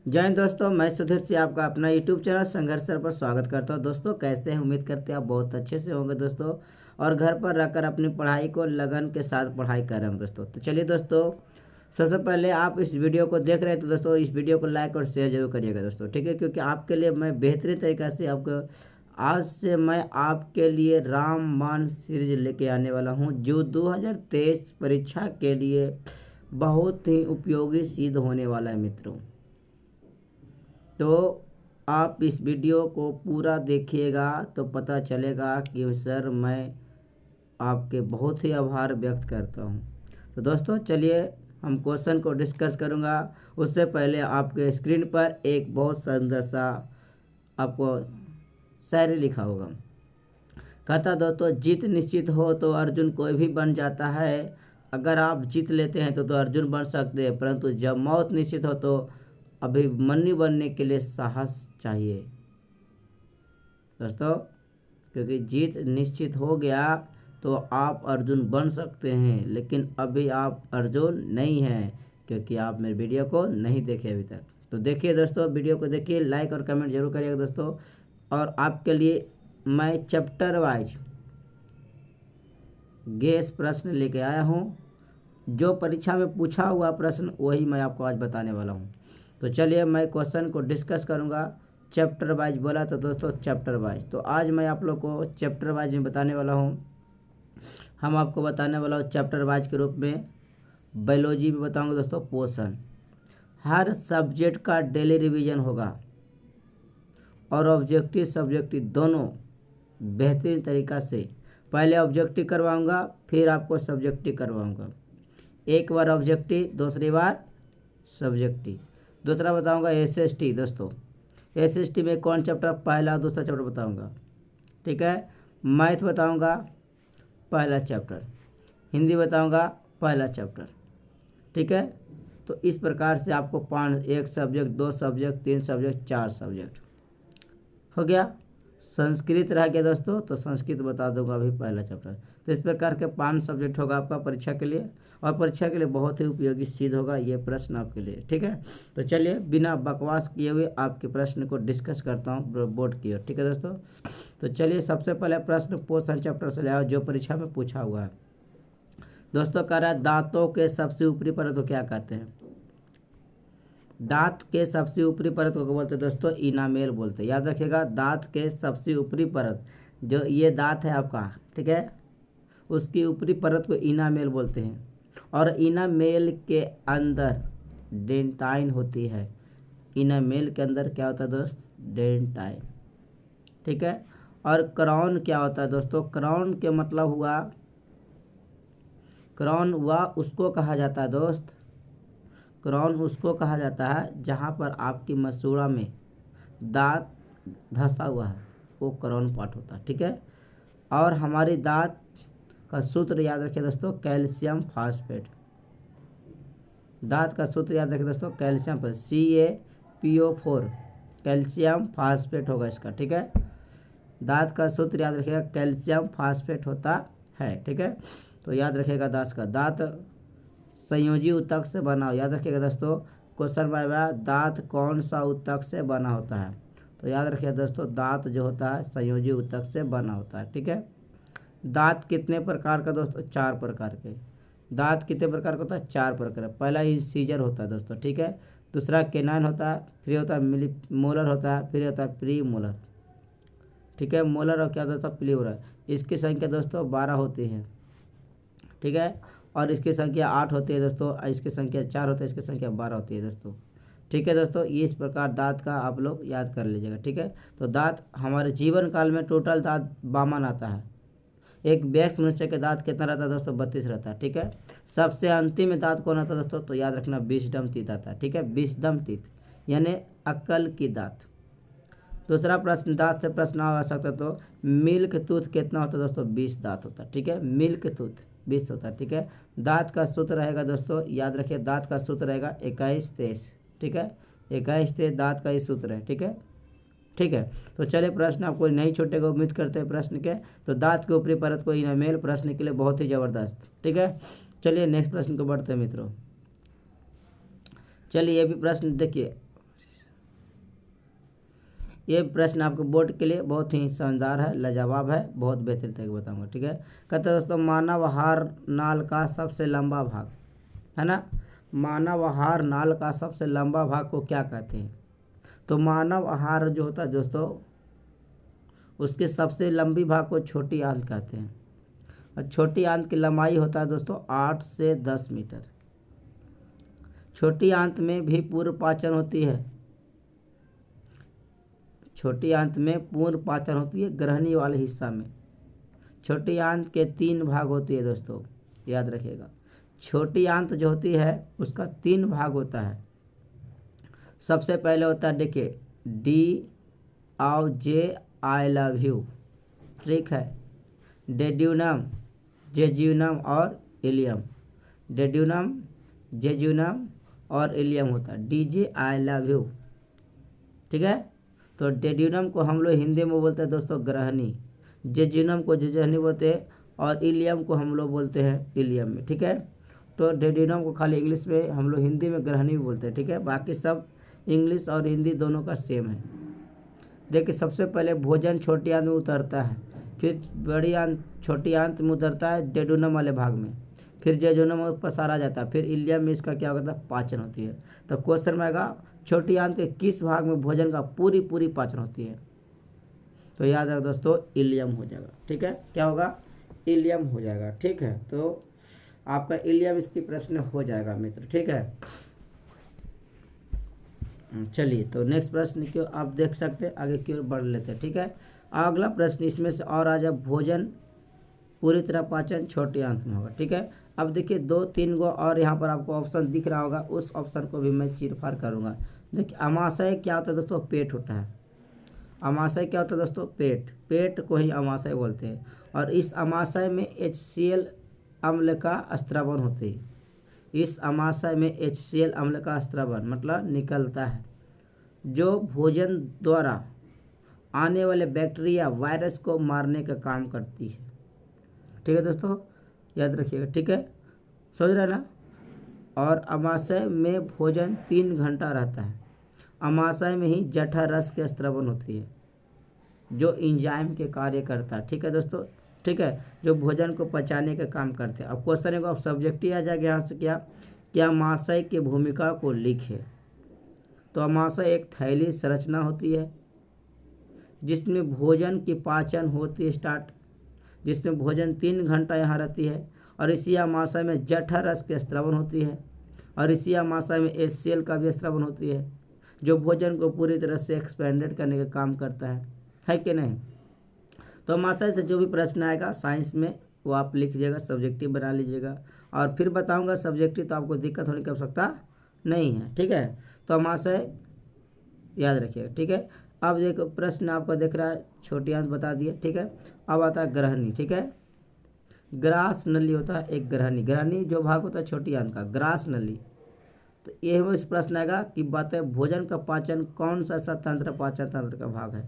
जय हिंद दोस्तों, मैं सुधीर सिंह आपका अपना यूट्यूब चैनल संघर्ष सर पर स्वागत करता हूं। दोस्तों कैसे हैं? उम्मीद करते हैं आप बहुत अच्छे से होंगे दोस्तों, और घर पर रहकर अपनी पढ़ाई को लगन के साथ पढ़ाई कर रहे हैं दोस्तों। तो चलिए दोस्तों, सबसे पहले आप इस वीडियो को देख रहे हैं तो दोस्तों इस वीडियो को लाइक और शेयर जरूर करिएगा दोस्तों, ठीक है। क्योंकि आपके लिए मैं बेहतरीन तरीक़ा से आपको आज से मैं आपके लिए रामबाण सीरीज लेके आने वाला हूँ, जो 2023 परीक्षा के लिए बहुत ही उपयोगी सिद्ध होने वाला है मित्रों। तो आप इस वीडियो को पूरा देखिएगा तो पता चलेगा कि सर मैं आपके बहुत ही आभार व्यक्त करता हूं। तो दोस्तों चलिए हम क्वेश्चन को डिस्कस करूंगा। उससे पहले आपके स्क्रीन पर एक बहुत सुंदर सा आपको शायरी लिखा होगा। कहता दोस्तों, जीत निश्चित हो तो अर्जुन कोई भी बन जाता है। अगर आप जीत लेते हैं तो अर्जुन बन सकते हैं, परंतु जब मौत निश्चित हो तो अभिमन्यु बनने के लिए साहस चाहिए दोस्तों। क्योंकि जीत निश्चित हो गया तो आप अर्जुन बन सकते हैं, लेकिन अभी आप अर्जुन नहीं हैं क्योंकि आप मेरे वीडियो को नहीं देखे अभी तक। तो देखिए दोस्तों, वीडियो को देखिए, लाइक और कमेंट जरूर करिएगा दोस्तों। और आपके लिए मैं चैप्टर वाइज गेस प्रश्न लेके आया हूँ। जो परीक्षा में पूछा हुआ प्रश्न वही मैं आपको आज बताने वाला हूँ। तो चलिए मैं क्वेश्चन को डिस्कस करूँगा। चैप्टर वाइज बोला तो दोस्तों चैप्टर वाइज, तो आज मैं आप लोग को चैप्टर वाइज में बताने वाला हूँ। हम आपको बताने वाला हूँ चैप्टर वाइज के रूप में। बायोलॉजी में बताऊँगा दोस्तों पोषण। हर सब्जेक्ट का डेली रिवीजन होगा और ऑब्जेक्टिव सब्जेक्टिव दोनों बेहतरीन तरीक़ा से। पहले ऑब्जेक्टिव करवाऊँगा, फिर आपको सब्जेक्टिव करवाऊँगा। एक बार ऑब्जेक्टिव, दूसरी बार सब्जेक्टिव। दूसरा बताऊंगा एसएसटी दोस्तों। एसएसटी में कौन चैप्टर, पहला दूसरा चैप्टर बताऊंगा, ठीक है। मैथ बताऊंगा पहला चैप्टर, हिंदी बताऊंगा पहला चैप्टर, ठीक है। तो इस प्रकार से आपको 5, 1 सब्जेक्ट, 2 सब्जेक्ट, 3 सब्जेक्ट, 4 सब्जेक्ट हो गया। संस्कृत रह गया दोस्तों, तो संस्कृत बता दूंगा अभी पहला चैप्टर। तो इस प्रकार के 5 सब्जेक्ट होगा आपका परीक्षा के लिए, और परीक्षा के लिए बहुत ही उपयोगी सिद्ध होगा ये प्रश्न आपके लिए, ठीक है। तो चलिए बिना बकवास किए हुए आपके प्रश्न को डिस्कस करता हूँ बोर्ड की ओर, ठीक है दोस्तों। तो चलिए सबसे पहले प्रश्न पोषण चैप्टर से ले आओ, जो परीक्षा में पूछा हुआ है दोस्तों। कह रहा है दांतों के सबसे ऊपरी परत को क्या कहते हैं? दांत के सबसे ऊपरी परत को बोलते हैं दोस्तों इनामेल बोलते हैं। याद रखिएगा, दांत के सबसे ऊपरी परत, जो ये दांत है आपका, ठीक है, उसकी ऊपरी परत को इनामेल बोलते हैं। और इनामेल के अंदर डेंटाइन होती है। इनामेल के अंदर क्या होता है दोस्त? डेंटाइन, ठीक है। और क्राउन क्या होता है दोस्तों? क्राउन के मतलब हुआ, क्राउन हुआ उसको कहा जाता है दोस्त, क्राउन उसको कहा जाता है जहाँ पर आपकी मसूड़ा में दांत धंसा हुआ है, वो क्राउन पार्ट होता है, ठीक है। और हमारी दांत का सूत्र याद रखिए दोस्तों, कैल्शियम फास्फेट। दांत का सूत्र याद रखिए दोस्तों, कैल्शियम पर CaPO4, कैल्शियम फास्फेट होगा इसका, ठीक है। दांत का सूत्र याद रखिएगा, कैल्शियम फास्फेट होता है, ठीक है। तो याद रखिएगा दांत संयोजी ऊतक से बना हो। याद रखिएगा दोस्तों, क्वेश्चन बाय दांत कौन सा ऊतक से बना होता है? तो याद रखिएगा दोस्तों, दांत जो होता है संयोजी ऊतक से बना होता है, ठीक है। दांत कितने प्रकार का दोस्तों? 4 प्रकार के। दांत कितने प्रकार का होता है? 4 प्रकार। पहला इंसीजर होता है दोस्तों, ठीक है। दूसरा केनाइन होता है, फिर होता है मिली मोलर होता है, फिर होता है प्री मोलर, ठीक है। मोलर और क्या होता है? Pre molar. इसकी संख्या दोस्तों 12 होती है, ठीक है। और इसकी संख्या 8 होती है दोस्तों, इसकी संख्या 4 होती है, इसकी संख्या 12 होती है दोस्तों, ठीक है दोस्तों। ये इस प्रकार दांत का आप लोग याद कर लीजिएगा, ठीक है। तो दांत हमारे जीवन काल में टोटल दांत 52 आता है। एक वयस्क मनुष्य के दांत कितना रहता है दोस्तों? 32 रहता है, ठीक है। सबसे अंतिम में दांत कौन आता है दोस्तों? तो याद रखना विस्डम टीथ आता है, ठीक है। विस्डम टीथ यानी अक्ल की दांत। दूसरा प्रश्न, दांत से प्रश्न आ सकता है तो मिल्क टूथ कितना होता है दोस्तों? 20 दांत होता है, ठीक है। मिल्क टूथ 20 होता है, ठीक है। दांत का सूत्र रहेगा दोस्तों, याद रखिए, दांत का सूत्र रहेगा 21-23, ठीक है। 21-23 दांत का ही सूत्र है, ठीक है, ठीक है। तो चलिए प्रश्न आपको नहीं छूटेगा, उम्मीद करते हैं प्रश्न के। तो दांत के ऊपरी परत को इनामेल प्रश्न के लिए बहुत ही जबरदस्त, ठीक है। चलिए नेक्स्ट प्रश्न को बढ़ते हैं मित्रों। चलिए ये भी प्रश्न देखिए, ये प्रश्न आपके बोर्ड के लिए बहुत ही शानदार है, लाजवाब है, बहुत बेहतरीन तरीके बताऊंगा। ठीक है, कहते हैं दोस्तों मानव आहार नाल का सबसे लंबा भाग, है ना, मानव आहार नाल का सबसे लंबा भाग को क्या कहते हैं? तो मानव आहार जो होता है दोस्तों, उसके सबसे लंबी भाग को छोटी आंत कहते हैं। और छोटी आंत की लंबाई होता है दोस्तों 8 से 10 मीटर। छोटी आंत में भी पूर्ण पाचन होती है। छोटी आंत में पूर्ण पाचन होती है ग्रहणी वाले हिस्सा में। छोटी आंत के 3 भाग होती है दोस्तों, याद रखिएगा। छोटी आंत जो होती है उसका 3 भाग होता है। सबसे पहले होता है, देखिए, डी और जे आई लव यू, ठीक है, डेड्यूनम, जेज्यूनम और इलियम। डेड्यूनम, जेज्यूनम और इलियम होता है, D J I love you. ठीक है, तो डेड्यूनम को हम लोग हिंदी में बोलते हैं दोस्तों ग्रहणी, जेज्यूनम को जेजहनी बोलते हैं, और इलियम को हम लोग बोलते हैं इलियम में। ठीक है, तो डेड्यूनम को खाली इंग्लिश में हम लोग हिंदी में ग्रहणी भी बोलते हैं। ठीक है, बाकी सब इंग्लिश और हिंदी दोनों का सेम है। देखिए, सबसे पहले भोजन छोटी आंत में उतरता है, फिर बड़ी आंत छोटी आंत में उतरता है डेड्यूनम वाले भाग में, फिर जेजुनम में पसारा जाता है, फिर इलियम में इसका क्या होता है, पाचन होती है। तो क्वेश्चन में आएगा छोटी आंत के किस भाग में भोजन का पूरी पाचन होती है? तो याद रखो दोस्तों, इलियम हो जाएगा। ठीक है, क्या होगा, इलियम हो जाएगा। ठीक है, तो आपका इलियम इसकी प्रश्न हो जाएगा मित्र। ठीक है, चलिए, तो नेक्स्ट प्रश्न क्यों आप देख सकते हैं, आगे की ओर बढ़ लेते हैं। ठीक है, अगला प्रश्न इसमें से और आ जाए, भोजन पूरी तरह पाचन छोटी आंत में होगा। ठीक है, अब देखिए 2-3 गो और यहाँ पर आपको ऑप्शन दिख रहा होगा, उस ऑप्शन को भी मैं चीरफाड़ करूँगा। देखिए, अमाशय क्या होता है दोस्तों, पेट होता है। अमाशय क्या होता है दोस्तों, पेट को ही अमाशय बोलते हैं। और इस अमाशय में HCl अम्ल का स्रावन होते है। इस अमाशय में HCl अम्ल का स्रावन मतलब निकलता है, जो भोजन द्वारा आने वाले बैक्टीरिया वायरस को मारने का काम करती है। ठीक है दोस्तों, याद रखिएगा। ठीक है, समझ रहे ना। और अमाशय में भोजन 3 घंटा रहता है। अमाशय में ही जठर रस के स्रावन होती है, जो इंजाइम के कार्य करता है। ठीक है दोस्तों, ठीक है, जो भोजन को पचाने का काम करते हैं। अब क्वेश्चन को अब सब्जेक्टिव आ जाएगा यहाँ से, क्या अमाशय की भूमिका को लिखे। तो अमाशय एक थैली संरचना होती है जिसमें भोजन की पाचन होती है स्टार्ट, जिसमें भोजन 3 घंटा यहाँ रहती है। और इसी अमाशय में जठर रस के स्रावन होती है, और इसी अमाशय में HCl का भी स्रावन होती है, जो भोजन को पूरी तरह से एक्सपेंडेड करने का काम करता है कि नहीं। तो अमाशय से जो भी प्रश्न आएगा साइंस में वो आप लिख लीजिएगा, सब्जेक्टिव बना लीजिएगा। और फिर बताऊंगा सब्जेक्टिव, तो आपको दिक्कत होने की आवश्यकता नहीं है। ठीक है, तो अमाशय याद रखिएगा। ठीक है, अब देखो प्रश्न आपका दिख रहा है, छोटी आंत बता दिए। ठीक है, अब आता है ग्रहणी। ठीक है, ग्रास नली होता है एक ग्रहणी जो भाग होता है छोटी आंत का, ग्रास नली। तो ये इस प्रश्न आएगा कि बात है भोजन का पाचन कौन सा ऐसा तंत्र पाचन तंत्र का भाग है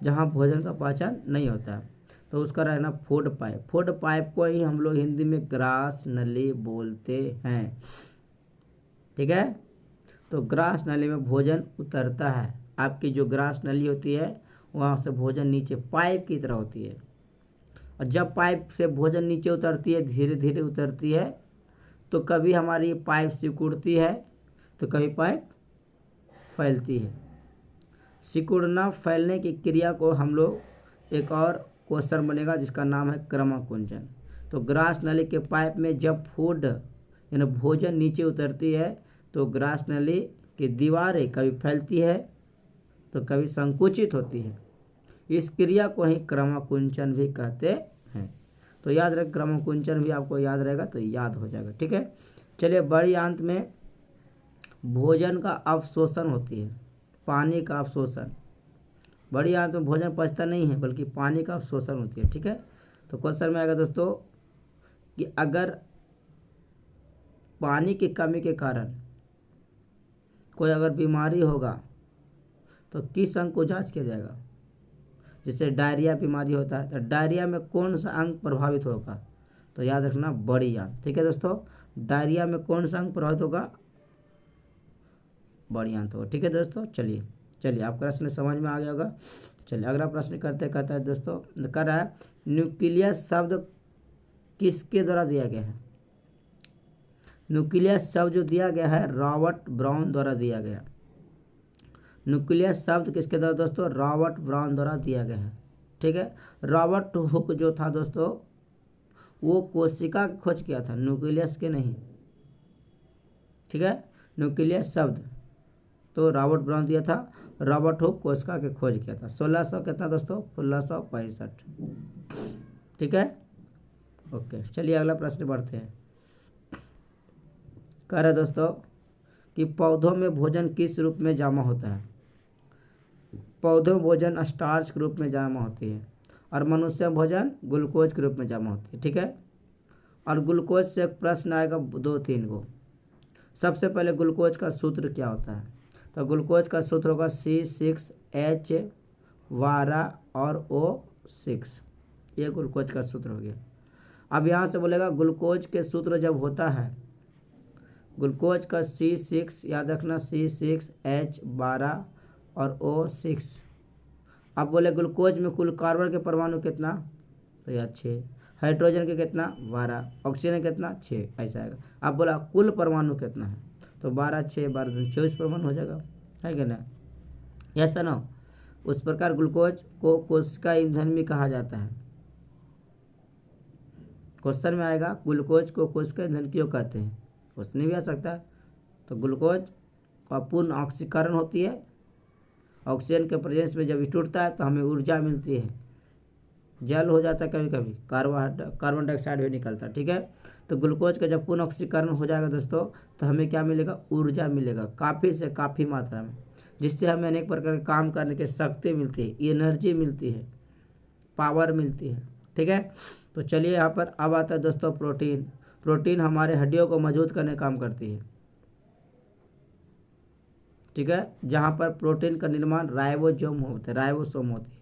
जहाँ भोजन का पाचन नहीं होता है। तो उसका रहना फूड पाइप। फूड पाइप को ही हम लोग हिंदी में ग्रास नली बोलते हैं। ठीक है, तो ग्रास नली में भोजन उतरता है। आपकी जो ग्रास नली होती है वहाँ से भोजन नीचे पाइप की तरह होती है, और जब पाइप से भोजन नीचे उतरती है, धीरे धीरे उतरती है, तो कभी हमारी पाइप सिकुड़ती है तो कभी पाइप फैलती है। सिकुड़ना फैलने की क्रिया को हम लोग एक और क्वेश्चन बनेगा जिसका नाम है क्रमकुंचन। तो ग्रास नली के पाइप में जब फूड यानी भोजन नीचे उतरती है तो ग्रास नली की दीवारें कभी फैलती है तो कभी संकुचित होती है। इस क्रिया को ही क्रमकुंचन भी कहते हैं। तो याद रहे, क्रमकुंचन भी आपको याद रहेगा तो याद हो जाएगा। ठीक है, चलिए, बड़ी आंत में भोजन का अवशोषण होती है, पानी का अवशोषण। बड़ी आंत में भोजन पचता नहीं है बल्कि पानी का अवशोषण होती है। ठीक है, तो क्वेश्चन में आएगा दोस्तों कि अगर पानी की कमी के कारण कोई अगर बीमारी होगा तो किस अंग को जांच किया जाएगा। जैसे डायरिया बीमारी होता है, तो डायरिया में कौन सा अंग प्रभावित होगा। तो याद रखना, बड़ी आंत। ठीक है दोस्तों, डायरिया में कौन सा अंग प्रभावित होगा, बड़ी आंत होगा। ठीक है दोस्तों, चलिए चलिए आपका प्रश्न समझ में आ गया होगा। चलिए अगला प्रश्न करते कहता है दोस्तों, कर रहा है न्यूक्लियस शब्द किसके द्वारा दिया गया है। न्यूक्लियस शब्द जो दिया गया है रॉबर्ट ब्राउन द्वारा दिया गया। न्यूक्लियस शब्द किसके द्वारा दोस्तों, रॉबर्ट ब्राउन द्वारा दिया गया है। ठीक है, रॉबर्ट हुक जो था दोस्तों वो कोशिका की खोज किया था, न्यूक्लियस के नहीं। ठीक है, न्यूक्लियस शब्द तो रॉबर्ट ब्राउन दिया था, रॉबर्ट हुक कोशिका की खोज किया था 1600 कितना दोस्तों 1665। ठीक है, ओके। चलिए अगला प्रश्न बढ़ते हैं। कह रहे दोस्तों कि पौधों में भोजन किस रूप में जमा होता है। पौधों में भोजन स्टार्च के रूप में जमा होती है और मनुष्य भोजन ग्लूकोज के रूप में जमा होती है। ठीक है, और ग्लूकोज से एक प्रश्न आएगा 2-3 को। सबसे पहले ग्लूकोज का सूत्र क्या होता है, तो ग्लूकोज का सूत्र होगा C6H12 और O6। ये ग्लूकोज का सूत्र हो गया। अब यहाँ से बोलेगा ग्लूकोज के सूत्र जब होता है, ग्लूकोज का C6 याद रखना, C6H12 और O6। अब बोले ग्लूकोज में कुल कार्बन के परमाणु कितना, तो यार 6, हाइड्रोजन के कितना 12, ऑक्सीजन कितना 6, ऐसा आएगा। अब बोला कुल परमाणु कितना है, तो 12 6 12 24 परमाणु हो जाएगा, है क्या ना, ऐसा ना। उस प्रकार ग्लूकोज को कोशिका ईंधन भी कहा जाता है। क्वेश्चन में आएगा ग्लूकोज को कोशिका ईंधन क्यों कहते हैं, क्वेश्चन भी आ सकता है। तो ग्लूकोज का पूर्ण ऑक्सीकरण होती है, ऑक्सीजन के प्रेजेंस में जब ये टूटता है तो हमें ऊर्जा मिलती है, जल हो जाता है कभी कभी, कार्बन डाइऑक्साइड भी निकलता है। ठीक है, तो ग्लूकोज का जब पूर्ण ऑक्सीकरण हो जाएगा दोस्तों तो हमें क्या मिलेगा, ऊर्जा मिलेगा काफ़ी से काफ़ी मात्रा में, जिससे हमें अनेक प्रकार के काम करने की शक्ति मिलती है, एनर्जी मिलती है, पावर मिलती है। ठीक है, तो चलिए यहाँ पर अब आता है दोस्तों प्रोटीन। प्रोटीन हमारे हड्डियों को मजबूत करने का काम करती है। ठीक है, जहाँ पर प्रोटीन का निर्माण राइबोसोम होते हैं, राइबोसोम होती है।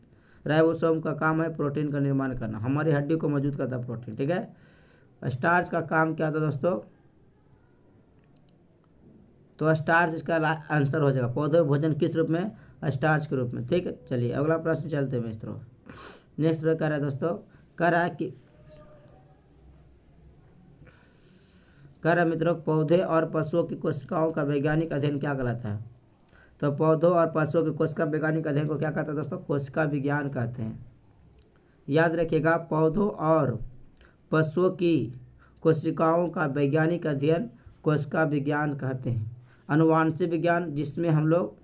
राइबोसोम का काम है प्रोटीन का निर्माण करना, हमारी हड्डी को मजबूत करता है प्रोटीन। ठीक है, स्टार्च का काम क्या था दोस्तों, तो स्टार्च इसका आंसर हो जाएगा। पौधे भोजन किस रूप में, स्टार्च के रूप में। ठीक है, चलिए अगला प्रश्न चलते हैं मित्रों। नेक्स्ट कह रहा है दोस्तों, कह रहा है कि कह रहा है मित्रों पौधे और पशुओं की कोशिकाओं का वैज्ञानिक अध्ययन क्या कहलाता है। तो पौधों और पशुओं की कोशिका वैज्ञानिक अध्ययन को क्या कहते हैं दोस्तों, कोशिका विज्ञान कहते हैं। याद रखिएगा, पौधों और पशुओं की कोशिकाओं का वैज्ञानिक अध्ययन कोशिका विज्ञान कहते हैं। आनुवांशिक विज्ञान जिसमें हम लोग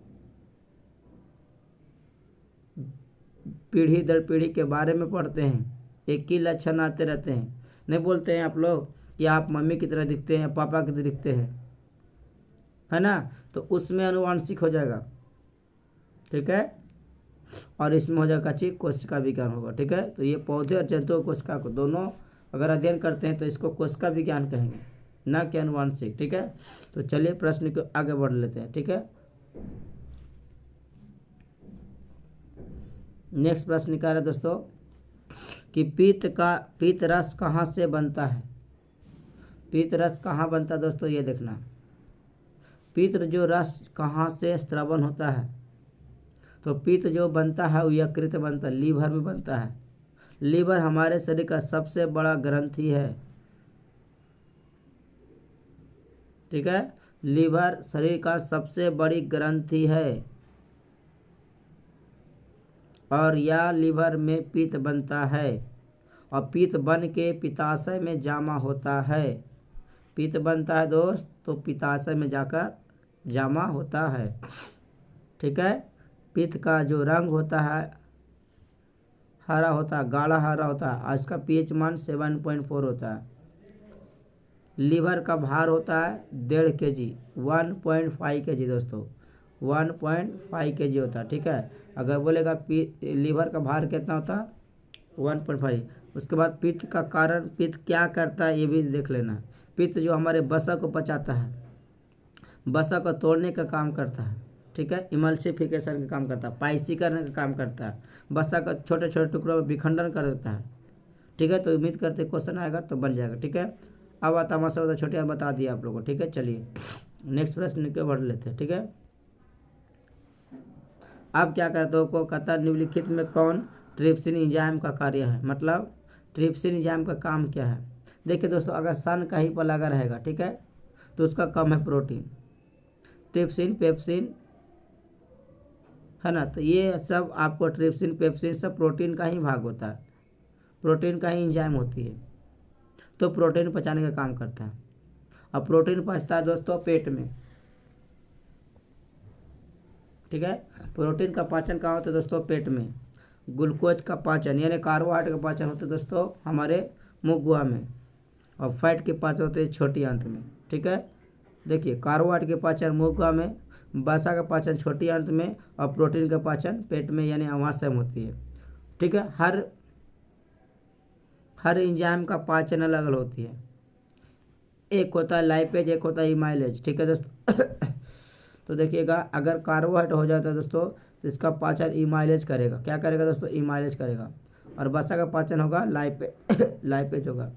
पीढ़ी दर पीढ़ी के बारे में पढ़ते हैं, एक ही लक्षण आते रहते हैं। नहीं बोलते हैं आप लोग कि आप मम्मी की तरह दिखते हैं, पापा की तरह दिखते हैं, है ना, तो उसमें आनुवांशिक हो जाएगा। ठीक है, और इसमें हो जाएगा चीज कोशिका विज्ञान होगा। ठीक है, तो ये पौधे और जंतुओं कोशिका को दोनों अगर अध्ययन करते हैं तो इसको कोशिका विज्ञान कहेंगे, ना कि आनुवांशिक। ठीक है, तो चलिए प्रश्न को आगे बढ़ लेते हैं। ठीक है, नेक्स्ट प्रश्न क्या है दोस्तों कि पीत रस कहाँ से बनता है। पीत रस कहाँ बनता है दोस्तों, ये देखना। पीत जो रस कहाँ से स्रावन होता है, तो पीत जो बनता है वो यकृत बनता है, लीवर में बनता है। लीवर हमारे शरीर का सबसे बड़ा ग्रंथि है। ठीक है, लीवर शरीर का सबसे बड़ी ग्रंथि है और यह लीवर में पित्त बनता है और पित्त बन के पित्ताशय में जमा होता है। पित्त बनता है दोस्त तो पित्ताशय में जाकर जमा होता है। ठीक है, पित्त का जो रंग होता है हरा होता है, गाढ़ा हरा होता है और इसका पीएच मान 7.4 होता है। लीवर का भार होता है 1.5 kg, 1.5 kg दोस्तों, 1.5 kg होता है। ठीक है, अगर बोलेगा लीवर का भार कितना होता है 1.5। उसके बाद पित्त का कारण, पित्त क्या करता है ये भी देख लेना। पित्त जो हमारे वसा को पचाता है, वसा को तोड़ने का काम करता है। ठीक है, इमल्सिफिकेशन का काम करता है, पाइसीकरण का काम करता है, वसा का छोटे छोटे टुकड़ों में विखंडन कर देता है। ठीक है, तो उम्मीद करते क्वेश्चन आएगा तो बन जाएगा। ठीक है, अब तमाशा होता छोटे बता दिया आप लोगों को। ठीक है, चलिए नेक्स्ट प्रश्न के बढ़ लेते हैं। ठीक है, अब क्या करते हो को कहता है निम्नलिखित में कौन ट्रिप्सिन एंजाइम का कार्य है, मतलब ट्रिप्सिन एंजाइम का काम क्या है। देखिए दोस्तों, अगर सन कहीं पर लगा रहेगा, ठीक है, तो उसका कम है प्रोटीन, ट्रिप्सिन पेप्सिन है ना, तो ये सब आपको ट्रिप्सिन पेप्सिन सब प्रोटीन का ही भाग होता है, प्रोटीन का ही एंजाइम होती है, तो प्रोटीन पचाने का काम करता है। अब प्रोटीन पचता है दोस्तों पेट में, ठीक है, प्रोटीन का पाचन कहाँ होता है दोस्तों, पेट में। ग्लूकोज का पाचन यानी कार्बोहाइड्रेट का पाचन होता है दोस्तों हमारे मुख गुहा में, और फैट के पाचन होते हैं छोटी आंत में, ठीक है। देखिए, कार्बोहाइड्रेट के पाचन मुख गुहा में, वसा का पाचन छोटी आंत में, और प्रोटीन का पाचन पेट में यानी अमाशय में होती है, ठीक है। हर एंजाइम का पाचन अलग अलग होती है, एक होता है लाइपेज, एक होता है इमाइलेज, ठीक है दोस्तों। तो देखिएगा, अगर कार्बोहाइड्रेट हो जाता है दोस्तों तो इसका पाचन इमाइलेज करेगा, क्या करेगा दोस्तों, इमाइलेज करेगा। और वसा का पाचन होगा लाइपेज लाइपेज होगा,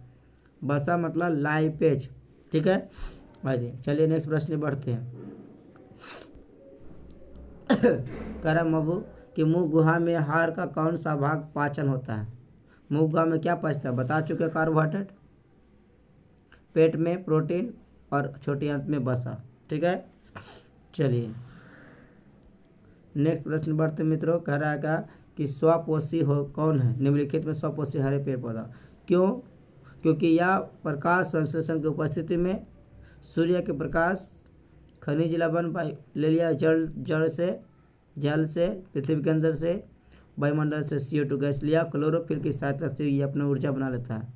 वसा मतलब लाइपेज, ठीक है। आइए चलिए नेक्स्ट प्रश्न बढ़ते हैं। कह रहा मबू कि मुंह गुहा में आहार का कौन सा भाग पाचन होता है। मुंह गुहा में क्या पचता है, बता चुके कार्बोहाइड्रेट, पेट में प्रोटीन, और छोटी आंत में वसा, ठीक है। चलिए नेक्स्ट प्रश्न बढ़ते मित्रों। कह रहा है क्या कि स्वपोषी हो कौन है, निम्नलिखित में स्वपोषी हरे पेड़ पौधा। क्यों, क्योंकि यह प्रकाश संश्लेषण की उपस्थिति में सूर्य के प्रकाश, खनिज लवण ले लिया जल से, पृथ्वी के अंदर से, वायुमंडल से CO2 गैस लिया, क्लोरोफिल की सहायता से ये अपना ऊर्जा बना लेता है,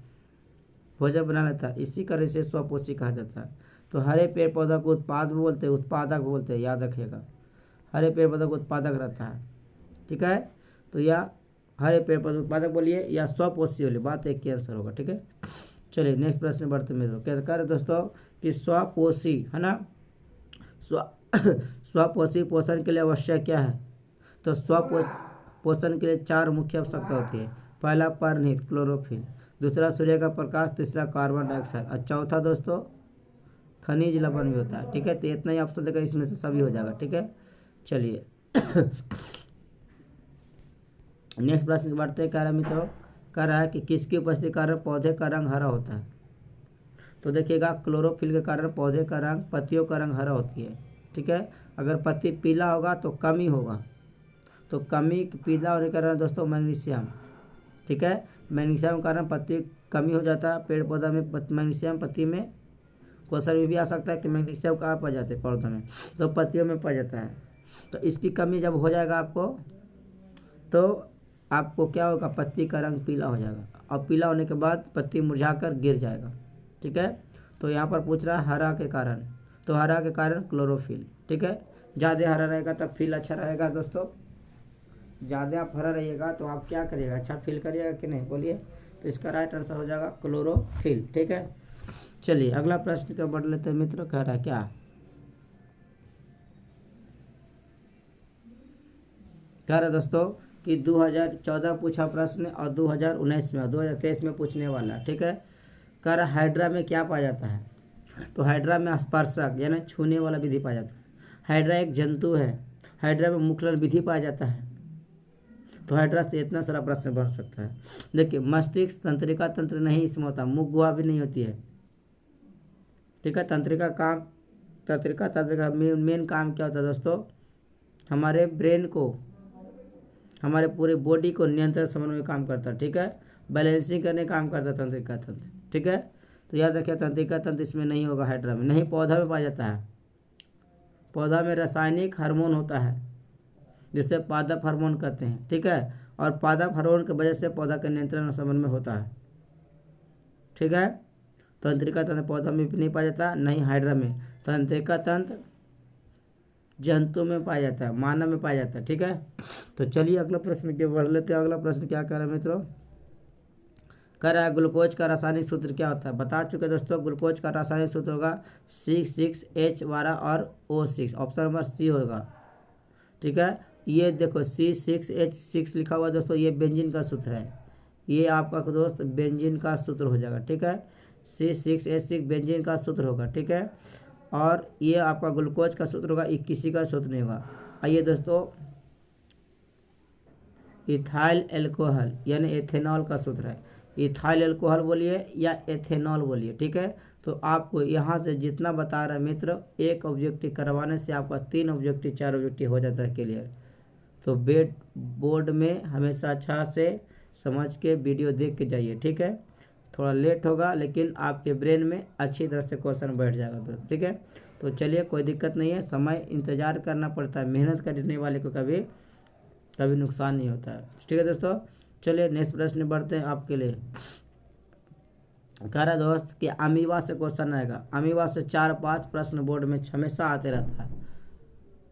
भोजन बना लेता है, इसी कारण से स्वपोषी कहा जाता है। तो हरे पेड़ पौधा को उत्पाद भी बोलते हैं, उत्पादक बोलते हैं, याद रखिएगा, हरे पेड़ पौधा को उत्पादक रहता है, ठीक है। तो यह हरे पेड़ पौधा उत्पादक बोलिए या स्वपोषी बोलिए, बात एक ही आंसर होगा, ठीक है। चलिए नेक्स्ट प्रश्न बढ़ते मित्रों। क्या कह रहे दोस्तों कि स्वपोषी है ना, स्वपोषी पोषण के लिए आवश्यक क्या है। तो पोषण के लिए 4 मुख्य आवश्यकता होती है। पहला परनिहित क्लोरोफिल, दूसरा सूर्य का प्रकाश, तीसरा कार्बन डाइऑक्साइड, और चौथा दोस्तों खनिज लवण भी होता है, ठीक है। तो इतना ही ऑप्शन देगा, इसमें से सभी हो जाएगा, ठीक है। चलिए नेक्स्ट प्रश्न बढ़ते हैं। कह रहा मित्रों, कह रहा है कि किसकी उपस्थिति के कारण पौधे का रंग हरा होता है। तो देखिएगा, क्लोरोफिल के कारण पौधे का रंग, पत्तियों का रंग हरा होती है, ठीक है। अगर पत्ती पीला होगा तो कमी होगा, तो कमी पीला होने के कारण दोस्तों मैग्नीशियम, ठीक है, मैग्नीशियम के कारण पत्ती कमी हो जाता है पेड़ पौधा में, मैग्नीशियम पत्ती में। क्वेश्चन में भी आ सकता है कि मैग्नीशियम कहाँ पाया जाता है पौधों में, तो पत्तियों में पाया जाता है। तो इसकी कमी जब हो जाएगा आपको, तो आपको क्या होगा, पत्ती का रंग पीला हो जाएगा, और पीला होने के बाद पत्ती मुरझाकर गिर जाएगा, ठीक है। तो यहाँ पर पूछ रहा है हरा के कारण, तो हरा के कारण क्लोरोफिल, ठीक है। ज़्यादा हरा रहेगा तब फील अच्छा रहेगा दोस्तों, ज़्यादा आप हरा रहिएगा तो आप क्या करिएगा, अच्छा फील करिएगा कि नहीं, बोलिए। तो इसका राइट आंसर हो जाएगा क्लोरोफिल, ठीक है। चलिए अगला प्रश्न का बढ़ लेते हैं मित्रों। कह रहा है क्या, कह रहा है दोस्तों कि 2014 पूछा प्रश्न, और 2019 में और 2023 में पूछने वाला, ठीक है। कह रहा हाइड्रा में क्या पाया जाता है। तो हाइड्रा में स्पर्शक यानी छूने वाला विधि पाया जाता है। हाइड्रा एक जंतु है, हाइड्रा में मुखलन विधि पाया जाता है। तो हाइड्रा से इतना सारा प्रश्न बढ़ सकता है। देखिए, मस्तिष्क तंत्रिका तंत्र नहीं इसमें होता, मुख गुहा भी नहीं होती है, ठीक है। तंत्रिका तंत्र का मेन काम क्या होता है दोस्तों, हमारे ब्रेन को, हमारे पूरे बॉडी को नियंत्रण समन्वय में काम करता है, ठीक है। बैलेंसिंग करने का काम करता है तंत्रिका तंत्र, ठीक है। तो याद रखिए, तंत्रिका तंत्र इसमें नहीं होगा, हाइड्रा में नहीं। पौधा में पाया जाता है, पौधा में रासायनिक हार्मोन होता है जिसे पादप हार्मोन कहते हैं, ठीक है। और पादप हार्मोन की वजह से पौधा का नियंत्रण और समन्वय होता है, ठीक है। तंत्रिका तंत्र पौधा में भी नहीं पाया जाता, नहीं हाइड्रा में। तंत्रिका तंत्र जंतु में पाया जाता है, मानव में पाया जाता है, ठीक है। तो चलिए अगला प्रश्न के बढ़ लेते हैं। अगला प्रश्न क्या कह रहा है मित्रों, कह रहा है ग्लूकोज का रासायनिक सूत्र क्या होता है। बता चुके दोस्तों, ग्लूकोज का रासायनिक सूत्र होगा C6H12 और O6, ऑप्शन नंबर सी होगा, ठीक है। ये देखो C6H6 लिखा हुआ दोस्तों, ये बेंजीन का सूत्र है, ये आपका दोस्त बेंजीन का सूत्र हो जाएगा, ठीक है। C6H6 बेंजीन का सूत्र होगा, ठीक है। और ये आपका ग्लूकोज का सूत्र होगा, ये किसी का सूत्र नहीं होगा। आइए दोस्तों इथाइल एल्कोहल यानी एथेनॉल का सूत्र है। इथाइल एल्कोहल बोलिए या एथेनॉल बोलिए, ठीक है। तो आपको यहाँ से जितना बता रहा है मित्र, एक ऑब्जेक्टिव करवाने से आपका 3 ऑब्जेक्टिव 4 ऑब्जेक्टिव हो जाता है क्लियर। तो बोर्ड में हमेशा अच्छा से समझ के वीडियो देख के जाइए, ठीक है। थोड़ा लेट होगा लेकिन आपके ब्रेन में अच्छी तरह से क्वेश्चन बैठ जाएगा दोस्त, ठीक है। तो चलिए कोई दिक्कत नहीं है, समय इंतज़ार करना पड़ता है, मेहनत करने वाले को कभी कभी नुकसान नहीं होता है, ठीक है दोस्तों। चलिए नेक्स्ट प्रश्न बढ़ते हैं आपके लिए। कह रहा है दोस्त कि अमीबा से क्वेश्चन आएगा। अमीबा से 4-5 प्रश्न बोर्ड में हमेशा आते रहता है,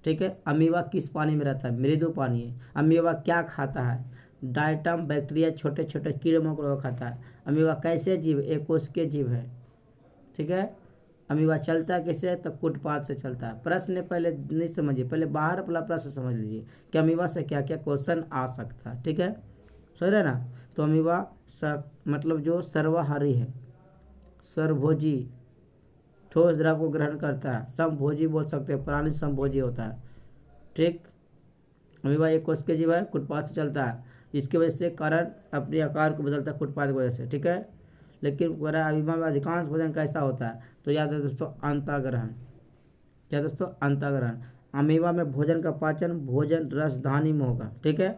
ठीक है। अमीबा किस पानी में रहता है? मृदु पानी है। अमीबा क्या खाता है? डायटम बैक्टीरिया, छोटे छोटे कीड़े मकोड़ों को खाता है। अमीबा कैसे जीव? एक कोशिकीय जीव है, ठीक है। अमीबा चलता है किससे? तो कुटपाथ से चलता है। प्रश्न पहले नहीं समझिए, पहले बाहर वाला प्रश्न समझ लीजिए कि अमीबा से क्या क्या क्वेश्चन आ सकता है, ठीक है। समझ रहे ना। तो अमीबा मतलब जो सर्वाहारी है, सर्वभोजी, ठोस द्रव को ग्रहण करता है। समभोजी बोल सकते हैं, प्राणी समभोजी होता है, ठीक। अमीबा एक कोशिकीय जीव है, कुटपाथ से चलता है। इसकी वजह से कारण अपने आकार को बदलता है कुटपाथ की वजह से, ठीक है। लेकिन अमीबा में अधिकांश भोजन कैसा होता है? तो याद है दोस्तों, अंतःग्रहण। क्या दोस्तों? अंतःग्रहण। अमीबा में भोजन का पाचन भोजन रसधानी में होगा, ठीक है।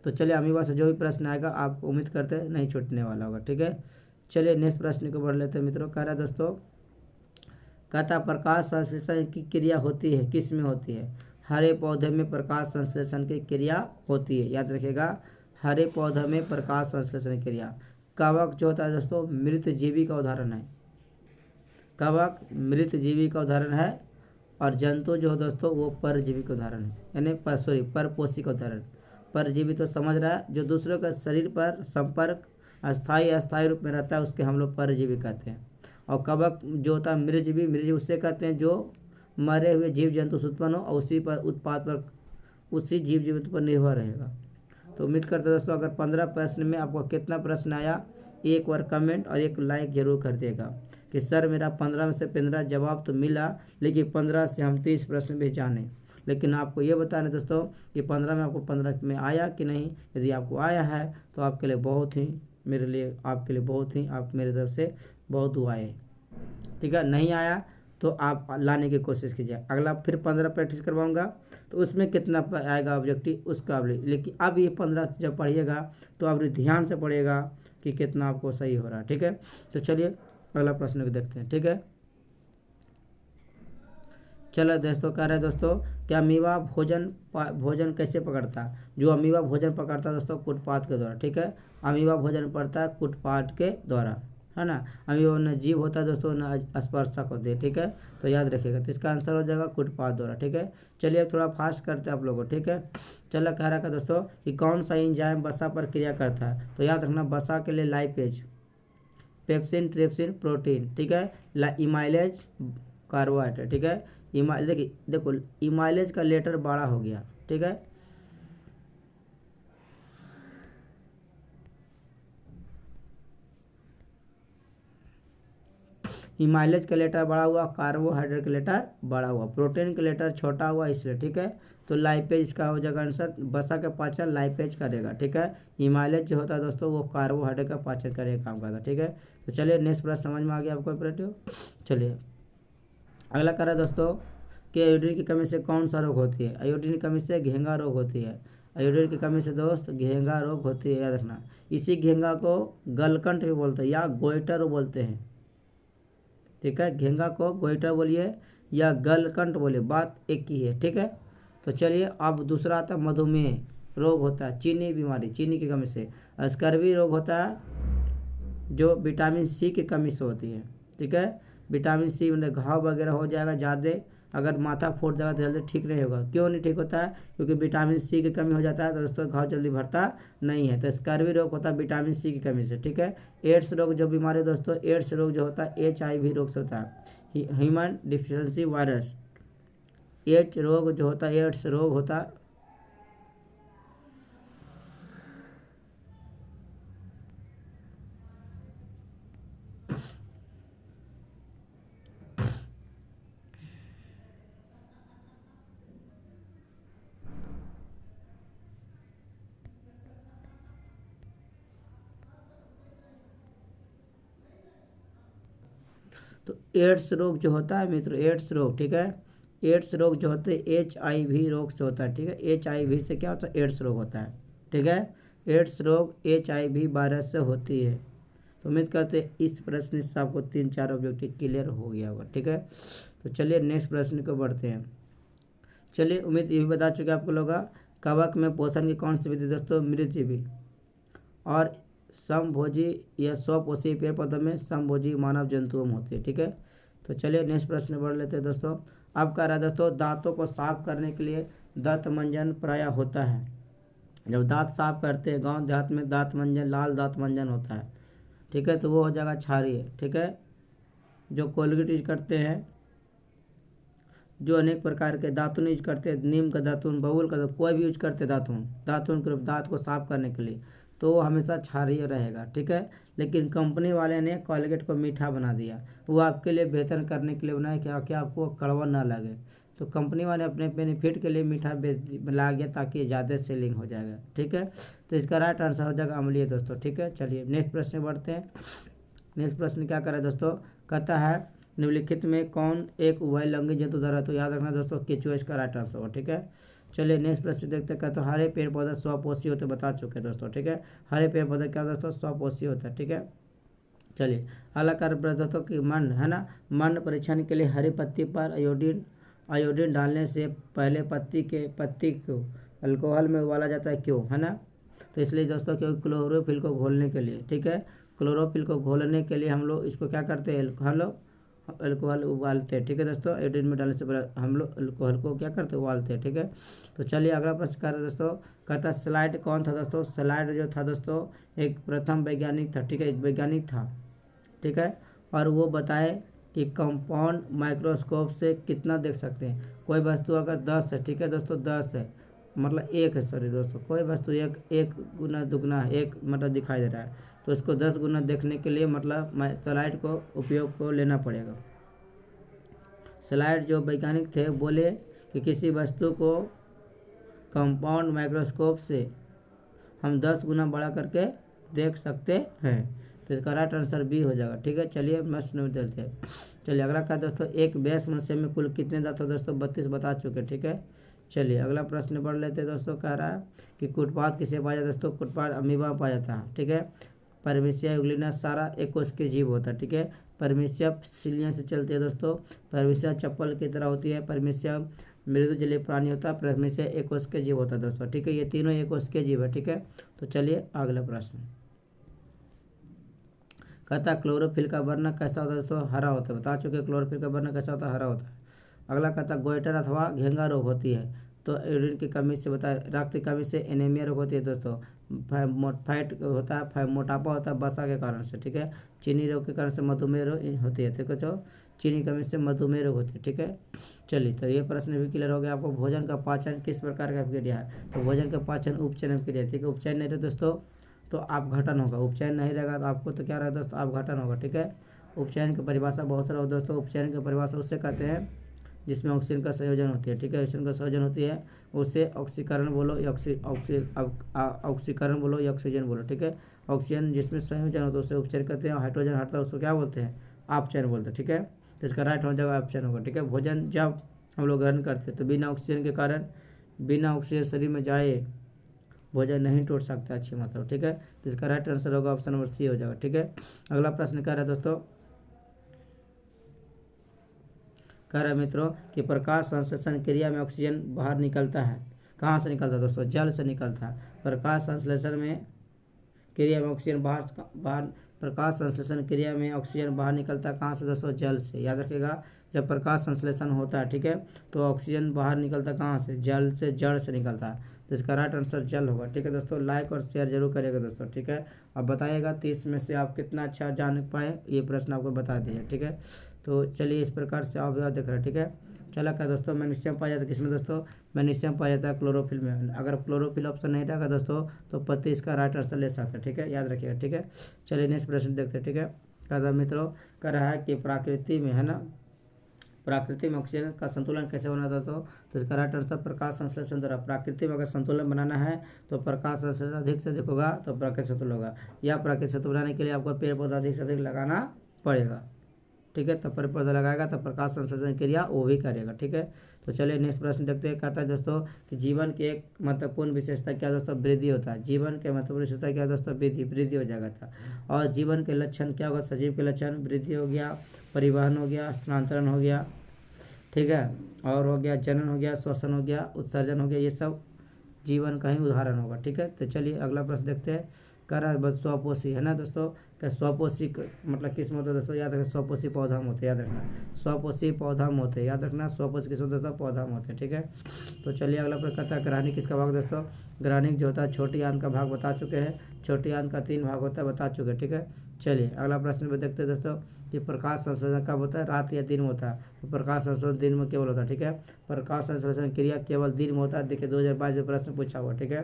तो चलिए अमीबा से जो भी प्रश्न आएगा आप उम्मीद करते हैं नहीं छूटने वाला होगा, ठीक है। चलिए नेक्स्ट प्रश्न को बढ़ लेते हैं मित्रों। कह रहा है दोस्तों, कहता प्रकाश संश्लेषण की क्रिया होती है, किस में होती है? हरे पौधे में प्रकाश संश्लेषण की क्रिया होती है, याद रखिएगा। हरे पौधे में प्रकाश संश्लेषण की क्रिया। कवक जो होता है दोस्तों मृत जीवी का उदाहरण है। कवक मृत जीवी का उदाहरण है। और जंतु जो है दोस्तों वो परजीवी का उदाहरण है, यानी परपोषी का उदाहरण। परजीवी तो समझ रहा है, जो दूसरों का शरीर पर संपर्क अस्थायी अस्थायी रूप में रहता है उसके हम लोग परजीवी कहते हैं। और कवक जो होता है मृतजीवी, मृतजीवी उससे कहते हैं जो मरे हुए जीव जंतु से उत्पन्न हो और उसी पर उत्पाद पर उसी जीव जंतु पर निर्भर रहेगा। तो उम्मीद करते हैं दोस्तों, अगर 15 प्रश्न में आपको कितना प्रश्न आया, एक बार कमेंट और एक लाइक जरूर कर देगा कि सर मेरा 15 में से 15 जवाब तो मिला, लेकिन 15 से हम 30 प्रश्न भी जाने। लेकिन आपको ये बताना दोस्तों कि 15 में आपको 15 में आया कि नहीं। यदि आपको आया है तो आपके लिए बहुत ही, मेरे लिए आपके लिए बहुत ही, आप मेरी तरफ से बहुत दुआएं, ठीक है। नहीं आया तो आप लाने की कोशिश कीजिए। अगला फिर 15 प्रैक्टिस करवाऊंगा तो उसमें कितना आएगा ऑब्जेक्टिव उसका आप लेकिन अब ये 15 जब पढ़िएगा तो आप ध्यान से पढ़िएगा कि कितना आपको सही हो रहा है, ठीक है। तो चलिए अगला प्रश्न को देखते हैं, ठीक है। चलो दोस्तों, कह रहे हैं दोस्तों क्या अमीबा भोजन कैसे पकड़ता है? जो अमीबा भोजन पकड़ता है दोस्तों कुटपाथ के द्वारा, ठीक है। अमीबा भोजन पकड़ता है कुटपाथ के द्वारा, है ना। अमीबा न जीव होता है दोस्तों, न स्पर्शक होते हैं, ठीक है। तो याद रखिएगा, तो इसका आंसर हो जाएगा कुटपाथ द्वारा, ठीक है। चलिए अब थोड़ा फास्ट करते हैं आप लोगों को, ठीक है। चलो कह रहा है दोस्तों कि कौन सा एंजाइम वसा पर क्रिया करता है? तो याद रखना वसा के लिए लाइपेज, पेप्सिन, ट्रिप्सिन, प्रोटीन, ठीक है। इमाइलेज कार्बोहाइड्रेट, ठीक है। देखो इमाइलेज का लेटर बड़ा हो गया, ठीक है। इमाइलेज का लेटर बड़ा हुआ, कार्बोहाइड्रेट का लेटर बड़ा हुआ, प्रोटीन का लेटर छोटा हुआ, इसलिए, ठीक है। तो लाइपेज इसका हो जाएगा आंसर। वसा का पाचन लाइपेज करेगा, ठीक है। इमाइलेज जो होता है दोस्तों वो कार्बोहाइड्रेट का पाचन करेगा काम करता है, ठीक है। तो चलिए नेक्स्ट प्रश्न समझ में आ गया आपको ऑपरेटिव। चलिए अगला कह रहा है दोस्तों कि आयोडीन की कमी से कौन सा रोग होती है? आयोडीन की कमी से घेंगा रोग होती है। आयोडीन की कमी से दोस्त घेंगा रोग होती है, याद रखना। इसी घेंगा को गलकंठ भी बोलते हैं या गोइटर बोलते हैं, ठीक है। घेंगा को गोइटर बोलिए या गलकंठ बोलिए, बात एक ही है, ठीक है। तो चलिए अब दूसरा आता है मधुमेह रोग होता है, चीनी बीमारी, चीनी की कमी से। स्कर्वी रोग होता है जो विटामिन सी की कमी से होती है, ठीक है। विटामिन सी मतलब घाव वगैरह हो जाएगा ज़्यादा, अगर माथा फूट जाएगा तो जल्दी ठीक नहीं होगा। क्यों नहीं ठीक होता है? क्योंकि विटामिन सी की कमी हो जाता है तो दोस्तों घाव जल्दी भरता नहीं है। तो स्कर्वी रोग होता है विटामिन सी की कमी से, ठीक है। एड्स रोग जो बीमारी है दोस्तों, एड्स रोग जो होता है HIV रोग से होता है, ह्यूमन डिफिशियंसी वायरस। एच रोग जो होता है, एड्स रोग होता है, तो एड्स रोग जो होता है मित्रों, एड्स रोग, ठीक है, एड्स रोग जो होते हैं HIV रोग से होता है, ठीक है, HIV से क्या होता है, एड्स रोग होता है, ठीक है, एड्स रोग HIV वायरस से होती है। तो उम्मीद करते हैं इस प्रश्न से आपको 3-4 ऑब्जेक्टिव क्लियर हो गया होगा, ठीक है। तो चलिए नेक्स्ट प्रश्न को बढ़ते हैं। चलिए उम्मीद ये भी बता चुके आपको लोग, कवक में पोषण की कौन सी विधि दोस्तों, मृतजीवी और समभोजी या स्वपोषी पेड़ पौधों में समभोजी मानव जंतुओं में होती है, ठीक है। तो चलिए नेक्स्ट प्रश्न बढ़ लेते हैं दोस्तों। अब कह रहा है दोस्तों, दांतों को साफ करने के लिए दांत मंजन प्रायः होता है। जब दांत साफ करते हैं गांव देहात में दांत मंजन, लाल दांत मंजन होता है, ठीक है, तो वो हो जाएगा क्षारीय, ठीक है। जो कोलगेट यूज करते हैं, जो अनेक प्रकार के दातुन यूज करते हैं, नीम का दातुन, बबूल का दातुन, कोई भी यूज करते दातुन को दांत को साफ करने के लिए, तो वो हमेशा क्षारीय रहेगा, ठीक है। लेकिन कंपनी वाले ने कोलगेट को मीठा बना दिया, वो आपके लिए बेहतर करने के लिए बनाया क्या कि आपको कड़वा ना लगे। तो कंपनी वाले अपने बेनिफिट के लिए मीठा ला गया ताकि ज़्यादा सेलिंग हो जाएगा, ठीक है। तो इसका राइट आंसर हो जाएगा अम्लीय दोस्तों, ठीक है। चलिए नेक्स्ट प्रश्न बढ़ते हैं। नेक्स्ट प्रश्न क्या करे दोस्तों, कहता है निम्नलिखित में कौन एक उभयलिंगी जंतु धरा, तो याद रखना दोस्तों केचुआ इसका राइट आंसर होगा, ठीक है। चलिए नेक्स्ट प्रश्न देखते हैं। कहते हैं हरे पेड़ पौधे स्वपोषी होते, बता चुके हैं दोस्तों, ठीक है। हरे पेड़ पौधे क्या दोस्तों, स्वपोषी होता है, ठीक है। चलिए अगला कार्य दोस्तों कि मंड है ना, मंड परीक्षण के लिए हरी पत्ती पर आयोडीन डालने से पहले पत्ती को अल्कोहल में उबाला जाता है, क्यों, है ना। तो इसलिए दोस्तों क्योंकि क्लोरोफिल को घोलने के लिए, ठीक है, क्लोरोफिल को घोलने के लिए हम लोग इसको क्या करते हैं, हम लोग अल्कोहल उबालते हैं, ठीक है दोस्तों। आयोडीन में डालने से पहले हम लोग अल्कोहल को क्या करते हैं, उबालते हैं, ठीक है। तो चलिए अगला प्रश्न कर दोस्तों, कहता है स्लाइड कौन था दोस्तों, स्लाइड जो था दोस्तों एक प्रथम वैज्ञानिक था, ठीक है, एक वैज्ञानिक था, ठीक है। और वो बताए कि कंपाउंड माइक्रोस्कोप से कितना देख सकते हैं। कोई वस्तु अगर 10 है, ठीक है दोस्तों, 10 है मतलब 1 है, सॉरी दोस्तों, कोई वस्तु एक गुना दुगना है, एक मतलब दिखाई दे रहा है, तो इसको 10 गुना देखने के लिए मतलब स्लाइड को उपयोग को लेना पड़ेगा। स्लाइड जो वैज्ञानिक थे बोले कि किसी वस्तु को कंपाउंड माइक्रोस्कोप से हम 10 गुना बड़ा करके देख सकते हैं। तो इसका राइट आंसर बी हो जाएगा, ठीक है। चलिए प्रश्न में देते हैं। चलिए अगला क्या दोस्तों, एक वयस्क मनुष्य में कुल कितने दांत हो दोस्तों, 32 बता चुके, ठीक है। चलिए अगला प्रश्न पढ़ लेते हैं दोस्तों। कह रहा है कि कुटपाद किसे पाया जाता है दोस्तों, कुटपाद अमीबा में पाया जाता है, ठीक है। परमेशिया यूग्लिना सारा एक कोश के जीव होता है, ठीक है। परमेशिया सिलियन से चलती है दोस्तों, परमेशिया चप्पल की तरह होती है, परमेशिया मृदु जलीय प्राणी होता है, परमेशिया एक कोश के जीव होता है दोस्तों, ठीक है। ये तीनों एक कोश के जीव है, ठीक है। तो चलिए अगला प्रश्न कहता है क्लोरोफिल का वर्ण कैसा होता है दोस्तों, हरा होता है, बता चुके क्लोरोफिल का वर्ण कैसा होता है, हरा होता है। अगला कहता है गोइटर अथवा घेंगा रोग होती है, तो यूरिन की कमी से बताए, रक्त की कमी से एनीमिया रोग होती है दोस्तों, फैट होता है, मोटापा होता है वसा के कारण से, ठीक है। चीनी रोग के कारण से मधुमेह रोग होती है, ठीक है। तो चीनी की कमी से मधुमेह रोग होती है, ठीक है। चलिए तो ये प्रश्न भी क्लियर हो गया आपको। भोजन का पाचन किस प्रकार का क्रिया है, तो भोजन का पाचन उपचयन क्रिया, ठीक है। उपचयन नहीं रहे दोस्तों तो आप घटन होगा, उपचयन नहीं रहेगा तो आपको तो क्या रहेगा दोस्तों, आप घटन होगा, ठीक है। उपचयन की परिभाषा बहुत सारा दोस्तों, उपचयन की परिभाषा उससे कहते हैं जिसमें ऑक्सीजन का संयोजन होती है, ठीक है, ऑक्सीजन का संयोजन होती है, उसे ऑक्सीकरण बोलो या ऑक्सीकरण बोलो या ऑक्सीजन बोलो, ठीक है। ऑक्सीजन जिसमें संयोजन होता है उसे उपचयन कहते हैं, हाइड्रोजन हटता है उसको क्या बोलते हैं, अपचयन बोलते हैं, ठीक है। तो इसका राइट हो जाएगा अपचयन होगा, ठीक है। भोजन जब हम लोग ग्रहण करते हैं तो बिना ऑक्सीजन के कारण, बिना ऑक्सीजन शरीर में जाए भोजन नहीं टूट सकता, अच्छी मतलब, ठीक है। तो इसका राइट आंसर होगा ऑप्शन नंबर सी हो जाएगा, ठीक है। अगला प्रश्न क्या रहा है दोस्तों, कह रहा है मित्रों कि प्रकाश संश्लेषण क्रिया में ऑक्सीजन बाहर निकलता है, कहाँ से निकलता है दोस्तों, जल से निकलता है। प्रकाश संश्लेषण में क्रिया में ऑक्सीजन बाहर प्रकाश संश्लेषण क्रिया में ऑक्सीजन बाहर निकलता है, कहाँ से दोस्तों, जल से, याद रखिएगा। जब प्रकाश संश्लेषण होता है, ठीक है, तो ऑक्सीजन बाहर निकलता है कहाँ से, जल से, जड़ से निकलता है। तो इसका राइट आंसर जल होगा, ठीक है दोस्तों। लाइक और शेयर जरूर करिएगा दोस्तों, ठीक है। अब बताइएगा 30 में से आप कितना अच्छा जान पाए, ये प्रश्न आपको बता दीजिए, ठीक है। तो चलिए इस प्रकार से आप देख रहे हैं, ठीक है। चला क्या दोस्तों, मैग्नीशियम पाया जाता है किसमें दोस्तों, मैग्नीशियम पाया जाता है क्लोरोफिल में। अगर क्लोरोफिल ऑप्शन नहीं रहेगा दोस्तों तो पत्ती इसका राइट आंसर ले सकते हैं, ठीक है, याद रखिएगा, ठीक है। चलिए नेक्स्ट प्रश्न देखते हैं, ठीक है। कहता मित्रों कह रहा है कि प्रकृति में, है ना, प्रकृति में ऑक्सीजन का संतुलन कैसे बना था, तो इसका राइट आंसर प्रकाश संश्लेषण द्वारा। प्रकृति में अगर संतुलन बनाना है तो प्रकाश संश्लेषण अधिक से अधिक होगा तो प्राकृतिक संतुलन होगा, या प्राकृतिक संतुलन बनाने के लिए आपको पेड़ पौधा अधिक से अधिक लगाना पड़ेगा। ठीक है, तब पर पर्दा लगाएगा तब प्रकाश संश्लेषण क्रिया वो भी करेगा। ठीक है, तो चलिए नेक्स्ट प्रश्न देखते हैं। कहता है दोस्तों कि जीवन की एक महत्वपूर्ण विशेषता क्या दोस्तों, वृद्धि होता है। जीवन के महत्वपूर्ण विशेषता क्या दोस्तों, वृद्धि हो जाएगा था। और जीवन के लक्षण क्या होगा, सजीव के लक्षण वृद्धि हो गया, परिवहन हो गया, स्थानांतरण हो गया, ठीक है, और हो गया जनन हो गया, श्वसन हो गया, उत्सर्जन हो गया, ये सब जीवन का ही उदाहरण होगा। ठीक है, तो चलिए अगला प्रश्न देखते हैं। कह रहा है बस स्वपोषी है ना दोस्तों, क्या स्वपोषी मतलब किस में होता है दोस्तों, याद रखना स्वपोषी पौधा में होते हैं, याद रखना स्वपोषी पौधा में होते हैं, याद रखना स्वपोषी किस में होता है, पौधा में होते हैं। ठीक है, तो चलिए अगला प्रश्न कहता है ग्रहणी किसका भाग दोस्तों, ग्रहणी जो होता है छोटी आंत का भाग बता चुके हैं, छोटी आंत का 3 भाग होता है बता चुके हैं। ठीक है, चलिए अगला प्रश्न में देखते हैं दोस्तों कि प्रकाश संश्लेषण कब होता है, रात या दिन में होता है। तो प्रकाश संश्लेषण दिन में केवल होता है। ठीक है, प्रकाश संश्लेषण क्रिया केवल दिन में होता है। देखिए 2022 में प्रश्न पूछा हुआ। ठीक है,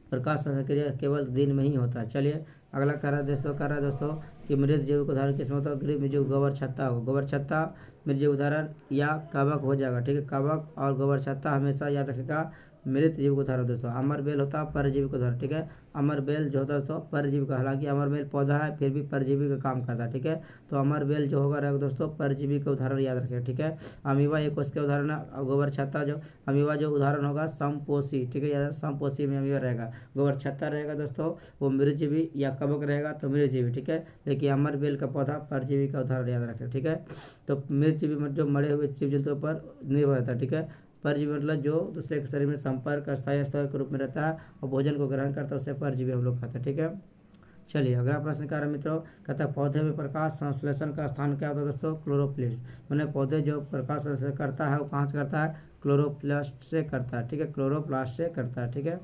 प्रकाश संश्लेषण क्रिया केवल दिन में ही होता है। चलिए अगला कह रहा है दोस्तों कि मृत जीव का उदाहरण किसमें होता है, गृह में जो गोबर छत्ता हो, गोबर छत्ता मृत जीव उदाहरण या कवक हो जाएगा। ठीक है, कवक और गोबर छत्ता हमेशा याद रखेगा मृत जीव का उदाहरण दोस्तों। अमर बेल होता है परजीवी का उदाहरण। ठीक है, अमर बेल जो होता है दोस्तों परजीवी का, हालांकि अमर बेल पौधा है फिर भी परजीवी का काम करता है। ठीक है, तो अमर बेल जो होगा रहेगा दोस्तों परजीवी का उदाहरण याद रखें। ठीक है, अमीबा एक उसके उदाहरण है, गोबर छत्ता जो अमीबा जो उदाहरण होगा समपोषी। ठीक है, याद समपोषी में अमीबा रहेगा, गोबर छत्ता रहेगा दोस्तों वो मृतजीवी या कवक रहेगा तो मृतजीवी। ठीक है, लेकिन अमर बेल का पौधा परजीवी का उदाहरण याद रखें। ठीक है, तो मृतजीवी मतलब जो मरे हुए जीव जंतुओं पर निर्भर रहता है। ठीक है, परजीवी मतलब जो दूसरे के शरीर में संपर्क अस्थायी स्तर के रूप में रहता है और भोजन को ग्रहण करता है उसे परजीवी हम लोग कहते हैं। ठीक है, चलिए अगला प्रश्न क्या है मित्रों, कहता है पौधे में प्रकाश संश्लेषण का स्थान क्या होता है दोस्तों, क्लोरोप्लास्ट। मैंने पौधे जो प्रकाश संश्लेषण करता है वो कहाँ से करता है, क्लोरोप्लास्ट से करता है। ठीक है, क्लोरोप्लास्ट से करता है। ठीक है,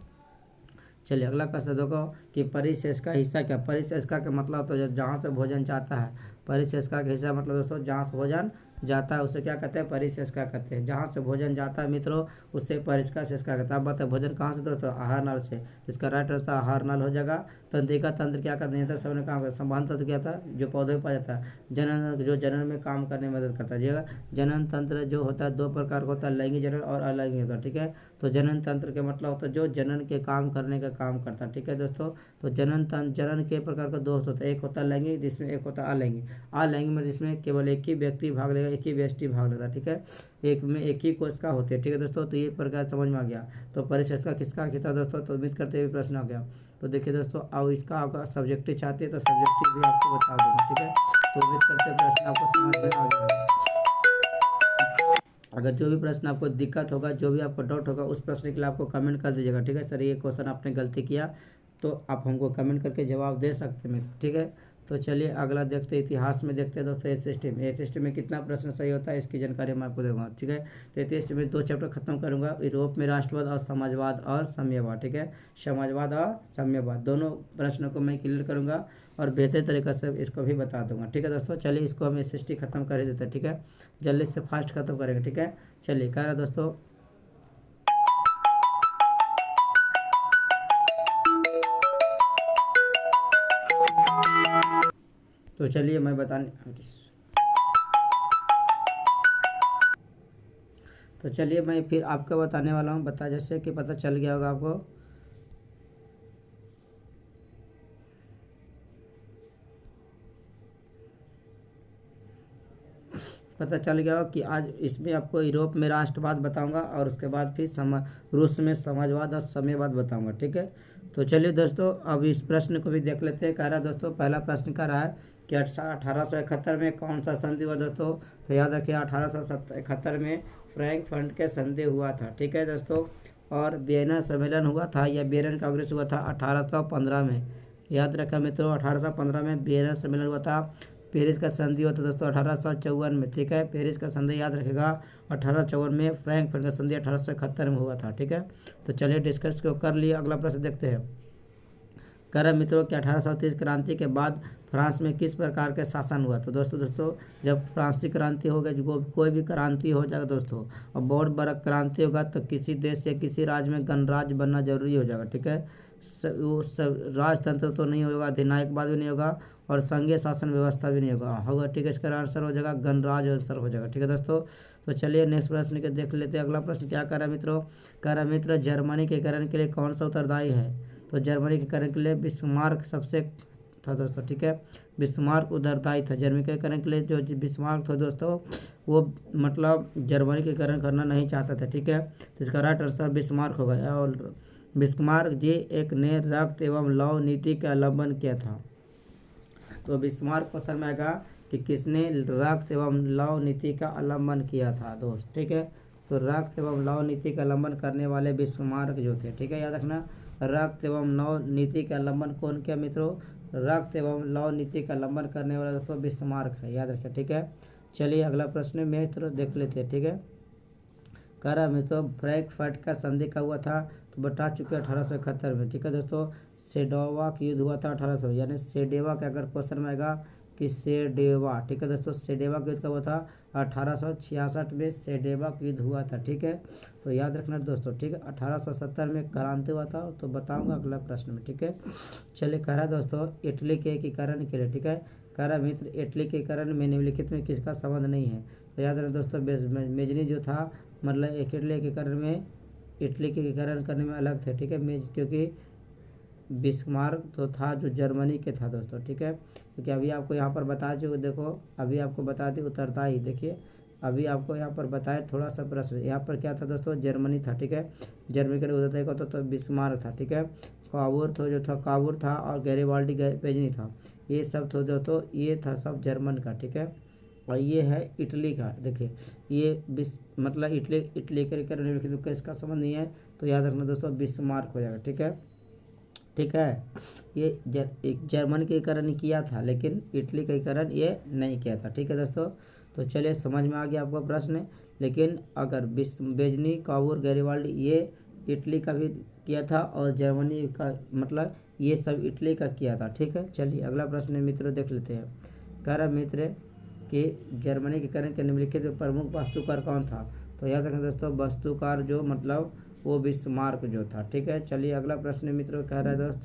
चलिए अगला क्वेश्चन देखो कि परिशेष का हिस्सा क्या, परिशेष का मतलब तो जहाँ से भोजन जाता है, परिशेष का हिस्सा मतलब दोस्तों जहाँ से भोजन जाता है उसे क्या कहते हैं, परिशेषका कहते हैं। जहाँ से भोजन जाता है मित्रों उससे परिष्का शेषका कहते हैं। अब बताए भोजन कहाँ से दोस्तों, आहार नाल से, इसका राइट आंसर आहार नाल हो जाएगा। तंत्रिका तंत्र क्या करते हैं, सबने काम करता है। संवहन तंत्र क्या था, जो पौधे में पाया जाता है। जनन जो जनन में काम करने में मदद करता है। जी जनन तंत्र जो होता है 2 प्रकार का होता है, लैंगिक जनन और अलैंगिक होता है। ठीक है, तो जनन तंत्र के मतलब होता है जो जनन के काम करने का काम करता है। ठीक है दोस्तों, तो जनन के प्रकार का 2 होता है, एक होता है लैंगिक जिसमें एक होता है अलैंगिक। अलैंगिक में जिसमें केवल एक ही व्यक्ति भाग लेगा, एक ही व्यष्टि भाग लेता है। ठीक है, एक में एक ही कोशिका होती है। ठीक है दोस्तों, तो ये प्रकार समझ में आ गया। तो परिशेषका किसका किया दोस्तों, तो उम्मीद करते हुए प्रश्न आ गया। तो देखिए दोस्तों अब इसका आपका सब्जेक्टिव चाहते हैं तो सब्जेक्टिव भी आपको बता दूंगा। ठीक है, तो उम्मीद करते हैं प्रश्न आपको समझ में आ गया। अगर जो भी प्रश्न आपको दिक्कत होगा, जो भी आपको डाउट होगा उस प्रश्न के लिए आपको कमेंट कर दीजिएगा। ठीक है, सर ये क्वेश्चन आपने गलती किया तो आप हमको कमेंट करके जवाब दे सकते हैं। ठीक है, तो चलिए अगला देखते हैं, इतिहास में देखते हैं दोस्तों एस में कितना प्रश्न सही होता है इसकी जानकारी मैं आपको दूंगा। ठीक है, तो एस में 2 चैप्टर खत्म करूंगा, यूरोप में राष्ट्रवाद और समाजवाद और साम्यवाद। ठीक है, समाजवाद और साम्यवाद दोनों प्रश्नों को मैं क्लियर करूंगा और बेहतर तरीके से इसको भी बता दूंगा। ठीक है दोस्तों, चलिए इसको हम एस खत्म कर ही देते हैं। ठीक है, जल्दी से फास्ट खत्म करेंगे। ठीक है, चलिए कह रहा दोस्तों तो चलिए मैं बताने तो चलिए मैं फिर आपको बताने वाला हूँ, बता जैसे कि पता चल गया होगा आपको। पता चल गया हो कि आज इसमें आपको यूरोप में राष्ट्रवाद बताऊंगा और उसके बाद फिर रूस में समाजवाद और साम्यवाद बताऊंगा। ठीक है, तो चलिए दोस्तों अब इस प्रश्न को भी देख लेते हैं। कह रहा है दोस्तों पहला प्रश्न कह रहा है कि 1871 में कौन सा संधि हुआ दोस्तों, तो याद रखिए 1871 में फ्रैंकफर्ट के संधि हुआ था। ठीक है दोस्तों, और वियना सम्मेलन हुआ था या वियना कांग्रेस हुआ था 1815 में। याद रखा मित्रों 1815 में वियना सम्मेलन हुआ था। पेरिस का संधि होता है दोस्तों 1854 में। ठीक है, पेरिस का संधि याद रखेगा 1854 में। फ्रैंकफर्ट का संधि 1871 में हुआ था। ठीक है, तो चलिए डिस्कस को कर लिए। अगला प्रश्न देखते हैं। कह रहे मित्रों कि 1830 क्रांति के बाद फ्रांस में किस प्रकार के शासन हुआ, तो दोस्तों जब फ्रांसीसी क्रांति हो गई, जो कोई भी क्रांति हो जाएगा दोस्तों और बहुत बड़ा क्रांति होगा तो किसी देश या किसी राज्य में गणराज्य बनना जरूरी हो जाएगा। ठीक है, वो सब राजतंत्र तो नहीं होगा, अधिनायकवाद भी नहीं होगा और संघीय शासन व्यवस्था भी नहीं होगा। ठीक है, इसका आंसर हो जाएगा गणराज्य आंसर हो जाएगा। ठीक है दोस्तों, तो चलिए नेक्स्ट प्रश्न के देख लेते हैं। अगला प्रश्न क्या कर रहा है मित्रों, कह रहा है मित्र जर्मनी के करण के लिए कौन सा उत्तरदायी है, तो जर्मनी के करण के लिए बिस्मार्क सबसे था दोस्तों, ठीक है। बिस्मार्क उत्तरदायी था जर्मनीकरण के लिए। जो बिस्मार्क था दोस्तों वो मतलब जर्मनीकरण करना नहीं चाहता था, ठीक है। तो इसका राइट आंसर बिस्मार्क होगा। और बिस्मार्क जी एक ने रक्त एवं लौ नीति का अवलंबन किया था। तो बिस्मार्क क्वेश्चन में आएगा कि किसने रक्त एवं लौ नीति का अवलंबन किया था दोस्त, ठीक है। तो रक्त एवं लौ नीति का अवलंबन करने वाले बिस्मार्क जो थे, ठीक है, याद रखना। रक्त एवं लौ नीति का अवलंबन कौन किया मित्रों? रक्त एवं लौ नीति का अवलंबन करने वाला दोस्तों बिस्मार्क है, याद रखिए, ठीक है। चलिए अगला प्रश्न मित्र देख लेते हैं, ठीक है। कह रहा मित्रों फ्रैंकफर्ट का संधि कब हुआ था? तो बता चुके 1871 में, ठीक है दोस्तों। सेडोवा का युद्ध हुआ था 1800, यानी सेडेवा का अगर क्वेश्चन में आएगा कि सेडेवा, ठीक है दोस्तों। सेडेवा का युद्ध कब हुआ था? 1866 में सेडेवा का युद्ध हुआ था, ठीक है। तो याद रखना दोस्तों, ठीक है। 1870 में क्रांति हुआ था, तो बताऊंगा अगला प्रश्न में, ठीक है। चलिए कह रहा है दोस्तों इटली के एकीकरण के लिए, ठीक है। कह रहा मित्र इटली के एकीकरण में निम्नलिखित में किसका संबंध नहीं है? तो याद रखना दोस्तों मेजनी जो था मतलब इटली एकीकरण में, इटली के एकीकरण करने में अलग थे, ठीक है। क्योंकि बिस्मार्क तो था जो जर्मनी के था दोस्तों, ठीक है। क्योंकि अभी आपको यहाँ पर बता जो देखो, अभी आपको बता दी उत्तरदायी, देखिए अभी आपको यहाँ पर बताए थोड़ा सा प्रश्न। यहाँ पर क्या था दोस्तों? जर्मनी था, ठीक है। जर्मनी का उत्तरदायी को तो बिस्मार्क था, ठीक है। काबूर तो जो था काबूर था, और गैरिबाल्डी पेजनी था, ये सब तो दोस्तों ये था सब जर्मन का, ठीक है। और ये है इटली का, देखिए ये मतलब इटली के निम्नलिखित का इसका संबंध नहीं है, तो याद रखना दोस्तों बिस्मार्क हो जाएगा, ठीक है, ठीक है। ये जर्मन के एकीकरण किया था, लेकिन इटली का एकीकरण ये नहीं किया था, ठीक है दोस्तों। तो चलिए समझ में आ गया आपको प्रश्न। लेकिन अगर बेजनी काबूर गैरिबाल्डी ये इटली का भी किया था, और जर्मनी का मतलब ये सब इटली का किया था, ठीक है। चलिए अगला प्रश्न मित्रों देख लेते हैं। कह रहा मित्र कि जर्मनी के एकीकरण के निम्नलिखित प्रमुख वास्तुकार कौन था? तो याद रखना दोस्तों वास्तुकार जो मतलब वो बिस्मार्क जो था, ठीक है। चलिए अगला प्रश्न मित्रों कह रहा है दोस्त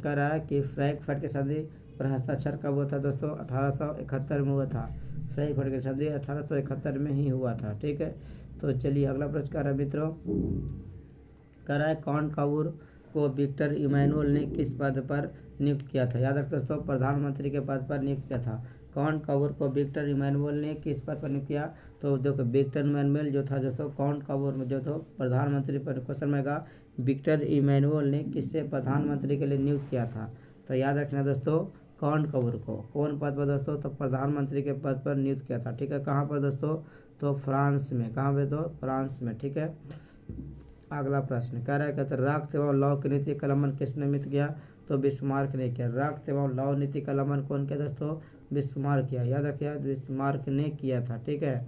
कह रहा है कि फ्रैंकफर्ट के संधि पर हस्ताक्षर कब हुआ था दोस्तों? 1871 में हुआ था। फ्रैंकफर्ट के संधि 1871 में ही हुआ था, ठीक है। तो चलिए अगला प्रश्न कह रहा है मित्रों, कह रहा है काउंट काबूर को विक्टर इमैनुअल ने किस पद पर नियुक्त किया था? याद रखते दोस्तों प्रधानमंत्री के पद पर नियुक्त किया था। काउंट काबूर को विक्टर इमैनुअल ने किस पद पर नियुक्त किया? तो देखो विक्टर इमैनुअल जो था दोस्तों काउंट काबूर में जो था प्रधानमंत्री पर क्वेश्चन में आएगा विक्टर इमैनुअल ने किससे प्रधानमंत्री के लिए नियुक्त किया था? तो याद रखना दोस्तों काउंट काबूर को कौन पद पर दोस्तों? तो प्रधानमंत्री के पद पर नियुक्त किया था, ठीक है। कहाँ पर दोस्तों? तो फ्रांस में। कहाँ पे? तो फ्रांस में, ठीक है। अगला प्रश्न कह रहा है कहते रक्त एवं लौ की नीति का अवलंबन किसने मित किया? तो बिस्मार्क ने किया। रक्त एवं लौ नीति का अवलंबन कौन किया दोस्तों? बिस्मार्क किया, याद रखिए बिस्मार्क ने किया था, ठीक है।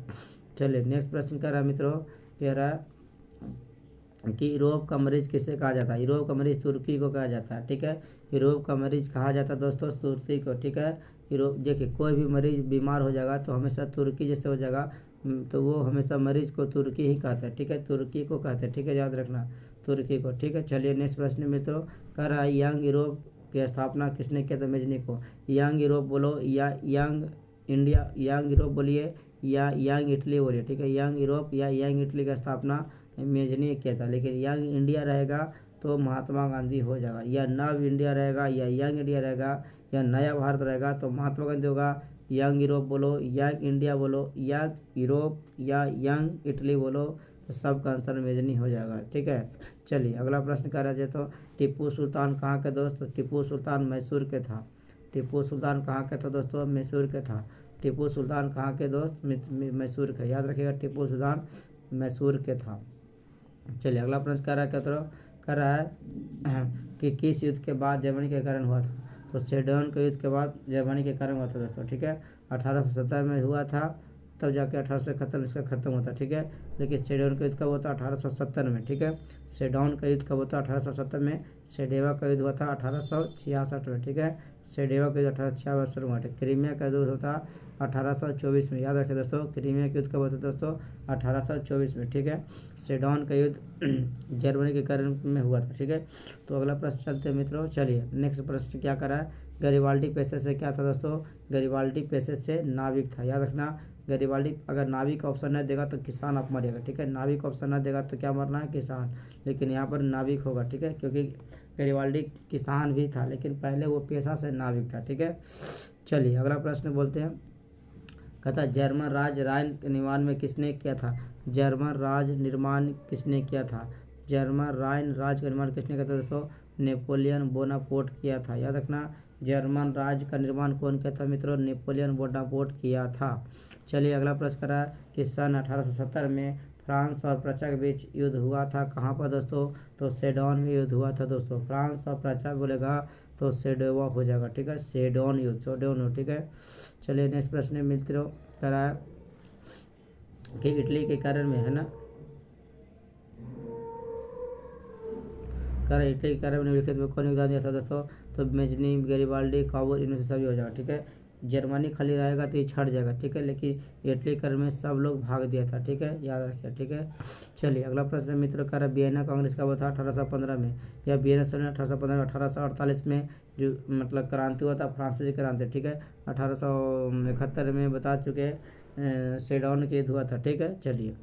चलिए नेक्स्ट प्रश्न कह रहा है मित्रों, कह रहा है कि यूरोप का मरीज किसे कहा जाता है? यूरोप का मरीज तुर्की को कहा जाता है, ठीक है। यूरोप का मरीज कहा जाता है दोस्तों तुर्की को, ठीक है। यूरोप देखिए कोई भी मरीज बीमार हो जाएगा तो हमेशा तुर्की जैसे हो जाएगा, तो वो हमेशा मरीज को तुर्की ही कहते हैं, ठीक है। तुर्की को कहते हैं, ठीक है, याद रखना तुर्की को, ठीक है। चलिए नेक्स्ट प्रश्न मित्रों कह रहा है यंग यूरोप की स्थापना किसने किया था? मेजनी को। यंग यूरोप बोलो या यंग इंडिया, यंग यूरोप बोलिए या यंग इटली बोलिए, ठीक है। यंग यूरोप या यंग इटली की स्थापना मेजनी ने किया था, लेकिन यंग इंडिया रहेगा तो महात्मा गांधी हो जाएगा, या नव इंडिया रहेगा या यंग इंडिया रहेगा या नया भारत रहेगा तो महात्मा गांधी होगा। यंग यूरोप बोलो, यंग इंडिया बोलो, यंग यूरोप या यंग इटली बोलो, तो सबका आंसर मेजनी हो जाएगा, ठीक है। चलिए अगला प्रश्न कह रहा है तो टीपू सुल्तान कहाँ के दोस्त? टीपू सुल्तान मैसूर के था। टीपू सुल्तान कहाँ के था दोस्तों? मैसूर के था। टीपू सुल्तान कहाँ के दोस्त? मैसूर के, याद रखिएगा टीपू सुल्तान मैसूर के था। चलिए अगला प्रश्न कह रहा है कह रहा है कि किस युद्ध के बाद जर्मनी के कारण हुआ था? तो सेडन के युद्ध के बाद जर्मनी के कारण हुआ था दोस्तों, ठीक है। 1870 में हुआ था, तब जाके 1871 में इसका खत्म होता, ठीक है। लेकिन सेडन का युद्ध कब होता? 1870 में, ठीक है। सेडन का युद्ध कब होता? 1870 में। सेडेवा का युद्ध हुआ था 1866 में, ठीक है। सेडेवा का युद्ध 1866 में हुआ था। क्रीमिया का युद्ध होता 1824 में, याद रखें दोस्तों क्रीमिया का युद्ध कब होता दोस्तों? 1824 में, ठीक है। सेडन का युद्ध जर्मनी के कारण में हुआ था, ठीक है। तो अगला प्रश्न चलते हैं मित्रों। चलिए नेक्स्ट प्रश्न क्या कर रहा है? गैरिबाल्डी पेशे से क्या था दोस्तों? गैरिबाल्डी पेशे से नाविक था, याद रखना गरीबाल्डी अगर नाविक ऑप्शन नहीं देगा तो किसान आप मरिएगा, ठीक है। नाविक ऑप्शन नहीं देगा तो क्या मरना है, किसान, लेकिन यहाँ पर नाविक होगा, ठीक है, क्योंकि गरीबाल्डी किसान भी था लेकिन पहले वो पेशा से नाविक था, ठीक है। चलिए अगला प्रश्न बोलते हैं। कहता है जर्मन राज्य राइन निर्माण में किसने किया था। जर्मन राज्य निर्माण किसने किया था। जर्मन राइन राज्य का निर्माण किसने किया था दोस्तों, नेपोलियन बोनापोर्ट किया था। याद रखना जर्मन राज्य का निर्माण कौन किया था मित्रों, नेपोलियन बोनापोर्ट किया था। चलिए अगला प्रश्न करा है कि सन 1870 में फ्रांस और प्रजा के बीच युद्ध हुआ था, कहाँ पर दोस्तों, तो सेडोन में युद्ध हुआ था दोस्तों। फ्रांस और प्रजा बोलेगा तो सेडोवा हो जाएगा, ठीक है, सेडोन युद्ध, सेडोन, ठीक है। चलिए नेक्स्ट प्रश्न मित्रों करा है कि इटली के कारण में है ना, कर इटली के कारण में निम्नलिखित में कौन योगदान दिया था दोस्तों, तो मेजनी, गैरिबाल्डी, काबुल, इनमें से सभी हो जाएगा, ठीक है। जर्मनी खाली रहेगा तो ये छट जाएगा, ठीक है, लेकिन इटली कर में सब लोग भाग दिया था, ठीक है, याद रखिए, ठीक है। चलिए अगला प्रश्न मित्र कर वियना कांग्रेस का वो था 1815 में, या वियना सम्मेलन 1815 में। 1848 में जो मतलब क्रांति हुआ था, फ्रांसीसी क्रांति, ठीक है। 1871 में बता चुके सेडोन के युद्ध हुआ था, ठीक है। चलिए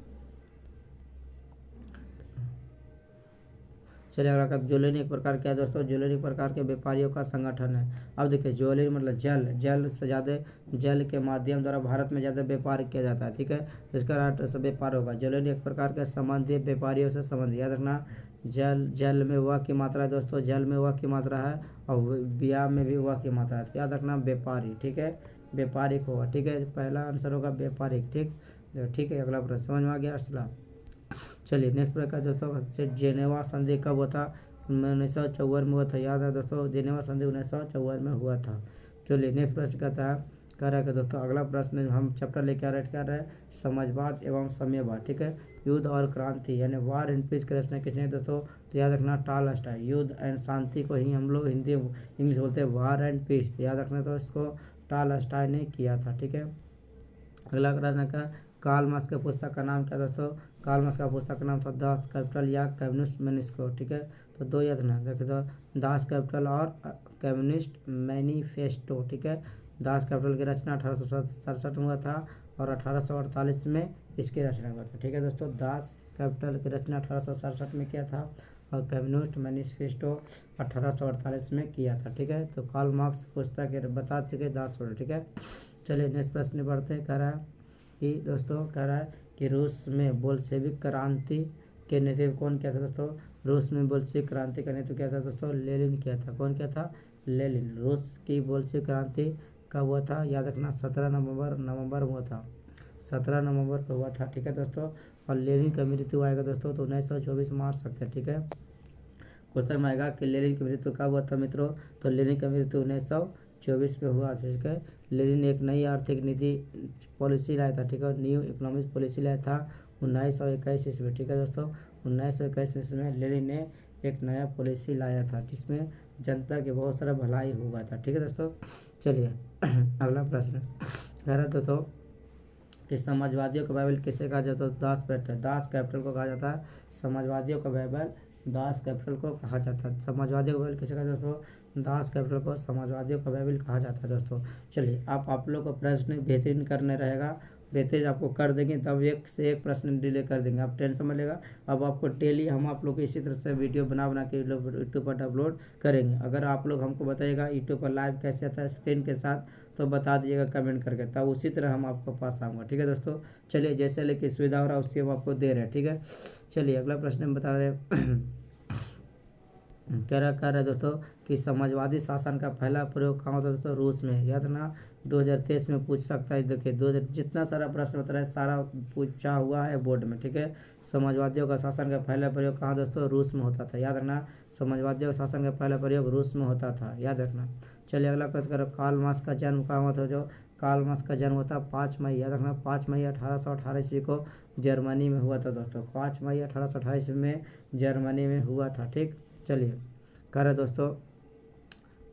अगला ज्वेलरी एक प्रकार क्या है दोस्तों, ज्वेलरी एक प्रकार के व्यापारियों का संगठन है। अब देखिए ज्वेलरी मतलब जल से ज़्यादा, जल के माध्यम द्वारा भारत में ज़्यादा व्यापार किया जाता है, ठीक है, इसका अर्थ से व्यापार होगा। ज्वेलरी एक प्रकार के संबंधी व्यापारियों से संबंधित, याद रखना जल में वह की मात्रा है दोस्तों, जल में वह की मात्रा है और ब्याह में भी वह की मात्रा है, याद रखना व्यापारी, ठीक है, व्यापारिक होगा, ठीक है, पहला आंसर होगा व्यापारिक, ठीक है। अगला प्रश्न समझ में आ गया असला। चलिए नेक्स्ट प्रकार दोस्तों जेनेवा संधि कब हुआ था, 1954 में हुआ था, याद है दोस्तों, जेनेवा संधि 1954 में हुआ था। चलिए नेक्स्ट प्रश्न कहता है कह रहा है दोस्तों अगला प्रश्न हम चैप्टर लेके आ रहे हैं समाजवाद एवं साम्यवाद, ठीक है। युद्ध और क्रांति यानी वार एंड पीस की रचना किसने दोस्तों, तो याद रखना टॉलस्टॉय। युद्ध एंड शांति को ही हम लोग हिंदी इंग्लिश बोलते हैं वार एंड पीस, याद रखना तो इसको टॉलस्टॉय ने किया था, ठीक है। अगला प्रश्न का कार्ल मार्क्स के पुस्तक का नाम क्या दोस्तों, कार्ल मार्क्स का पुस्तक का नाम था दास कैपिटल या कम्युनिस्ट मैनिफेस्टो, ठीक है। तो दो याद रखना, देखिए तो दास कैपिटल और कम्युनिस्ट मैनिफेस्टो, ठीक है। दास कैपिटल की रचना 1867 में हुआ था और 1848 में इसकी रचना हुआ था, ठीक है दोस्तों। दास कैपिटल की रचना 1867 में किया था और कम्युनिस्ट मैनिफेस्टो 1848 में किया था, ठीक है। तो कार्ल मार्क्स पुस्तक बता चुके दास, ठीक है। चलिए नेक्स्ट प्रश्न पढ़ते हैं। कह रहा है कि दोस्तों कह रहा है कि रूस में बोल्शेविक क्रांति के नेतृत्व कौन किया था दोस्तों, रूस में बोल्शेविक क्रांति का नेतृत्व किया था दोस्तों, लेनिन किया था। कौन किया था, लेनिन। रूस की बोल्शेविक क्रांति कब हुआ था, याद रखना 17 नवंबर में हुआ था, 17 नवंबर को हुआ था, ठीक है दोस्तों। और लेनिन का मृत्यु आएगा दोस्तों तो 1924 मार सकते हैं, ठीक है। क्वेश्चन में आएगा कि लेनिन की मृत्यु कब हुआ था मित्रों, तो लेनिन का मृत्यु 1924 में हुआ, ठीक है। लेनिन एक नई आर्थिक नीति पॉलिसी लाया था, ठीक है, न्यू इकोनॉमिक पॉलिसी लाया था 1921 ईस्वी, ठीक है दोस्तों। 1921 ईस्वी में लेनिन ने एक नया पॉलिसी लाया था जिसमें जनता के बहुत सारा भलाई हुआ था, ठीक है दोस्तों। चलिए अगला प्रश्न कह रहा दोस्तों कि समाजवादियों का बाइबल किसे कहा जाता है, दास कैपिटल को कहा जाता है समाजवादियों का बाइबल, दास कैपिटल को कहा जाता है। समाजवादियों का बाइबल किसे कहा जाता है दोस्तों, दास कैपिटल को समाजवादियों का बाइबल कहा जाता है दोस्तों। चलिए आप लोग का प्रश्न बेहतरीन करने रहेगा, बेहतरीन आपको कर देंगे, तब एक से एक प्रश्न डिले कर देंगे, आप टेंशन मत लेगा। अब आपको डेली हम आप लोग इसी तरह से वीडियो बना के यूट्यूब पर अपलोड करेंगे। अगर आप लोग हमको बताइएगा यूट्यूब पर लाइव कैसे आता है स्क्रीन के साथ, तो बता दीजिएगा कमेंट करके, तब उसी तरह हम आपको पास आऊँगा, ठीक है दोस्तों। चलिए जैसे लेके सुविधा हो रहा है उससे हम आपको दे रहे हैं, ठीक है। चलिए अगला प्रश्न हम बता रहे हैं कह रहा है दोस्तों कि समाजवादी शासन का पहला प्रयोग कहाँ होता है दोस्तों, रूस में। याद ना 2023 में पूछ सकता है, देखिए 2000 जितना सारा प्रश्न बता रहा है सारा पूछा हुआ है बोर्ड में, ठीक है। समाजवादियों का शासन का पहला प्रयोग कहाँ दोस्तों, रूस में होता था, याद रखना। समाजवादियों का शासन का पहला प्रयोग रूस में होता था, याद रखना। चलिए अगला प्रश्न करो, कार्ल मार्क्स का जन्म कहाँ हुआ था, जो कार्ल मार्क्स का जन्म होता 5 मई, याद रखना 5 मई 1818 ईस्वी को जर्मनी में हुआ था दोस्तों, 5 मई 1818 ईस्वी में जर्मनी में हुआ था, ठीक। चलिए कह रहे दोस्तों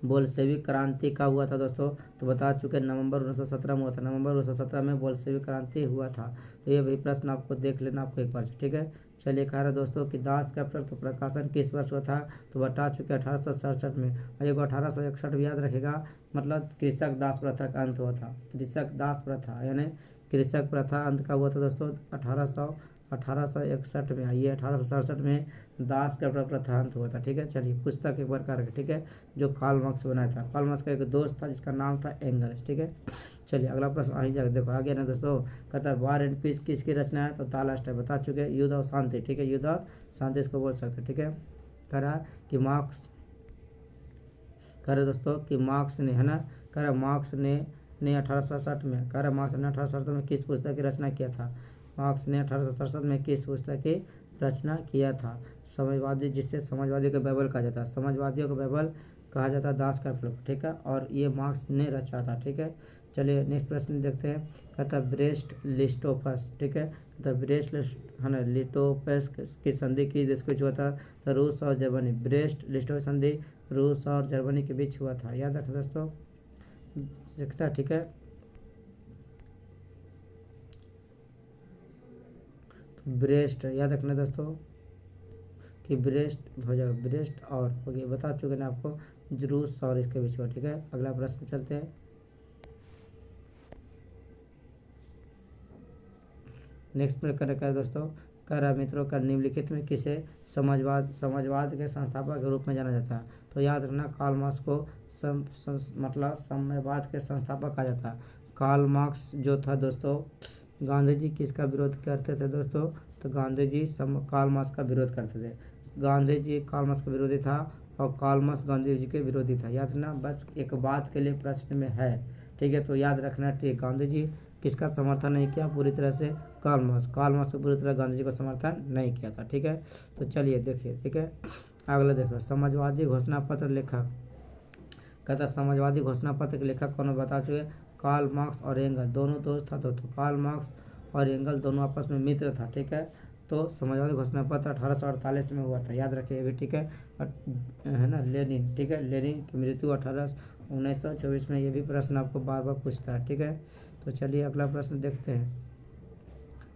बोल्शेविक क्रांति कब हुआ था दोस्तों, तो बता चुके नवंबर 1917 में हुआ था, नवंबर 1917 में बोल्शेविक क्रांति हुआ था। तो ये भी प्रश्न आपको देख लेना आपको एक बार, ठीक है। चलिए कह रहे दोस्तों कि दास कैपिटल का प्रकाशन किस वर्ष हुआ था, तो बता चुके 1867 में। और एक 1861 भी याद रखेगा, मतलब कृषक दास प्रथा का अंत हुआ था, कृषक दास प्रथा यानी कृषक प्रथा अंत कब हुआ था दोस्तों? 1861 में। आइए 1867 में दास का प्रथा अंत हुआ था। ठीक है, चलिए पुस्तक एक बार कर, ठीक है, जो कार्ल मार्क्स बनाया था। कार्ल मार्क्स का एक दोस्त था जिसका नाम था एंगल्स। ठीक है, चलिए अगला प्रश्न आ ही जाएगा। देखो आगे ना दोस्तों, कहता है वार एंड पीस किसकी रचना है? तो तालास्ट है, बता चुके हैं, युद्ध और शांति। ठीक है, युद्ध और शांति इसको बोल सकते हैं। ठीक है, कह रहा कि मार्क्स, कह रहे दोस्तों कि मार्क्स ने, है ना, कह रहा मार्क्स ने 1867 में, कह रहा मार्क्स ने 1867 में किस पुस्तक की रचना किया था? मार्क्स ने 1867 में किस पुस्तक की रचना किया था? समाजवादी, जिससे समाजवादी का बाइबल कहा जाता है, समाजवादियों का बाइबल कहा जाता है दास का फ्लूक। ठीक है, और ये मार्क्स ने रचा था। ठीक है, चलिए नेक्स्ट प्रश्न देखते हैं। कहता है ब्रेस्ट लिस्टोपस। ठीक है, कहता है ब्रेस्ट है ना लिटोपस की संधि किस देश के बीच हुआ था? तो रूस और जर्मनी। ब्रेस्ट लिस्टोपस संधि रूस और जर्मनी के बीच हुआ था, याद रखें दोस्तों, दिखता है। ठीक है, तो ब्रेस्ट याद रखना दोस्तों कि ब्रेस्ट हो जाएगा, ब्रेस्ट और हो गया, बता चुके ना आपको, रूस और इसके बीच हुआ। ठीक है, अगला प्रश्न चलते हैं। नेक्स्ट प्रश्न कर दोस्तों, कह रहा मित्रों का निम्नलिखित में किसे समाजवाद के संस्थापक के रूप में जाना जाता है? तो याद रखना कार्ल मार्क्स को मतलब साम्यवाद के संस्थापक कहा जाता है। कार्ल मार्क्स जो था दोस्तों, गांधी जी किसका विरोध करते थे दोस्तों? तो गांधी जी कार्ल मार्क्स का विरोध करते थे। गांधी जी कार्ल मार्क्स का विरोधी था और कार्ल मार्क्स गांधी जी के विरोधी था, याद रखना, बस एक बात के लिए प्रश्न में है। ठीक है, तो याद रखना, ठीक, गांधी जी किसका समर्थन नहीं किया पूरी तरह से? कार्ल मार्क्स से पूरी तरह गांधी जी का समर्थन नहीं किया था। ठीक है, तो चलिए देखिए। ठीक है, अगला देखो, समाजवादी घोषणा पत्र लेखक, कहता समाजवादी घोषणा पत्र के लेखक कौन? बता चुके, कार्ल मार्क्स और एंगल, दोनों दोस्त था दोस्तों। कार्ल मार्क्स और एंगल दोनों आपस में मित्र था। ठीक है, तो समाजवादी घोषणा पत्र 1848 में हुआ था, याद रखिए भी। ठीक है ना, लेनिन। ठीक है, लेनिन की मृत्यु 1924 में, ये भी प्रश्न आपको बार बार पूछता है। ठीक है, तो चलिए अगला प्रश्न देखते हैं।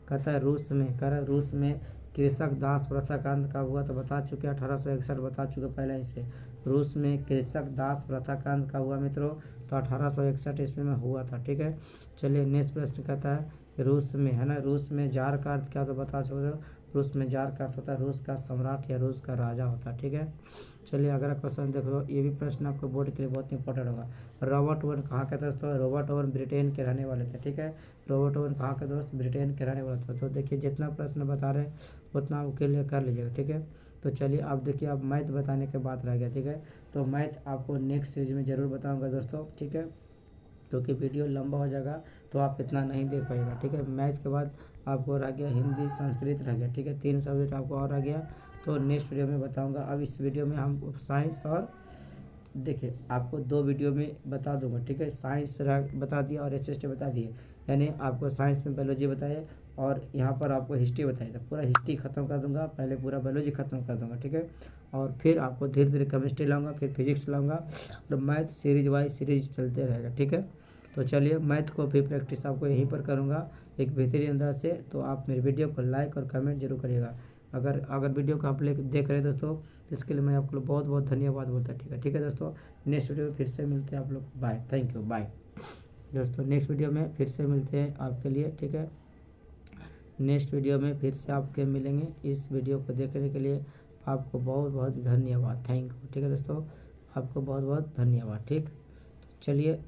कहता है रूस में, कह रहा है रूस में कृषक दास प्रथा का अंत कब हुआ? तो बता चुके 1861, बता चुके पहले ही से। रूस में कृषक दास प्रथा का अंत कब हुआ मित्रों? तो 1861 ईस्वी में हुआ था। ठीक है, चलिए नेक्स्ट प्रश्न कहता है रूस में, है ना, रूस में जार का अर्थ क्या? तो बता चुके हो, रूस में जार का अर्थ होता है रूस का सम्राट या रूस का राजा होता है। ठीक है, चलिए अगला क्वेश्चन देख लो, ये भी प्रश्न आपको बोर्ड के लिए बहुत इंपॉर्टेंट होगा। रॉबर्ट ओवन कहाँ के दोस्तों? रॉबर्ट ओवन ब्रिटेन के रहने वाले थे। ठीक है, रॉबर्ट ओवन कहाँ के दोस्त? ब्रिटेन के रहने वाला था। तो देखिए जितना प्रश्न बता रहे हैं उतना आपके लिए कर लीजिएगा। ठीक है, तो चलिए आप देखिए, आप मैथ बताने के बाद रह गया। ठीक है, तो मैथ आपको नेक्स्ट सीरीज में ज़रूर बताऊँगा दोस्तों। ठीक है, क्योंकि वीडियो लंबा हो जाएगा तो आप इतना नहीं देख पाएगा। ठीक है, मैथ के बाद आपको रह गया हिंदी, संस्कृत रह गया। ठीक है, 3 सब्जेक्ट आपको और रह गया, तो नेक्स्ट वीडियो में बताऊंगा। अब इस वीडियो में हम साइंस और देखिए आपको 2 वीडियो में बता दूंगा। ठीक है, साइंस बता दिया और एसएसटी बता दिए, यानी आपको साइंस में बायोलॉजी बताए और यहाँ पर आपको हिस्ट्री बताई, तो पूरा हिस्ट्री खत्म कर दूंगा, पहले पूरा बायोलॉजी खत्म कर दूंगा। ठीक है, और फिर आपको धीरे धीरे केमिस्ट्री लाऊंगा, फिर फिजिक्स लाऊंगा, और मैथ सीरीज वाइज सीरीज चलते रहेगा। ठीक है, तो चलिए मैथ को भी प्रैक्टिस आपको यहीं पर करूँगा एक बेहतरीन अंदाज से। तो आप मेरे वीडियो को लाइक और कमेंट जरूर करिएगा। अगर वीडियो को आप देख रहे हैं दोस्तों, तो इसके लिए मैं आपको बहुत बहुत धन्यवाद बोलता। ठीक है दोस्तों, नेक्स्ट वीडियो में फिर से मिलते हैं आप लोग, बाय, थैंक यू, बाय दोस्तों। नेक्स्ट वीडियो में फिर से मिलते हैं आपके लिए। ठीक है, नेक्स्ट वीडियो में फिर से आपके मिलेंगे। इस वीडियो को देखने के लिए आपको बहुत बहुत धन्यवाद, थैंक यू। ठीक है दोस्तों, आपको बहुत बहुत धन्यवाद। ठीक, तो चलिए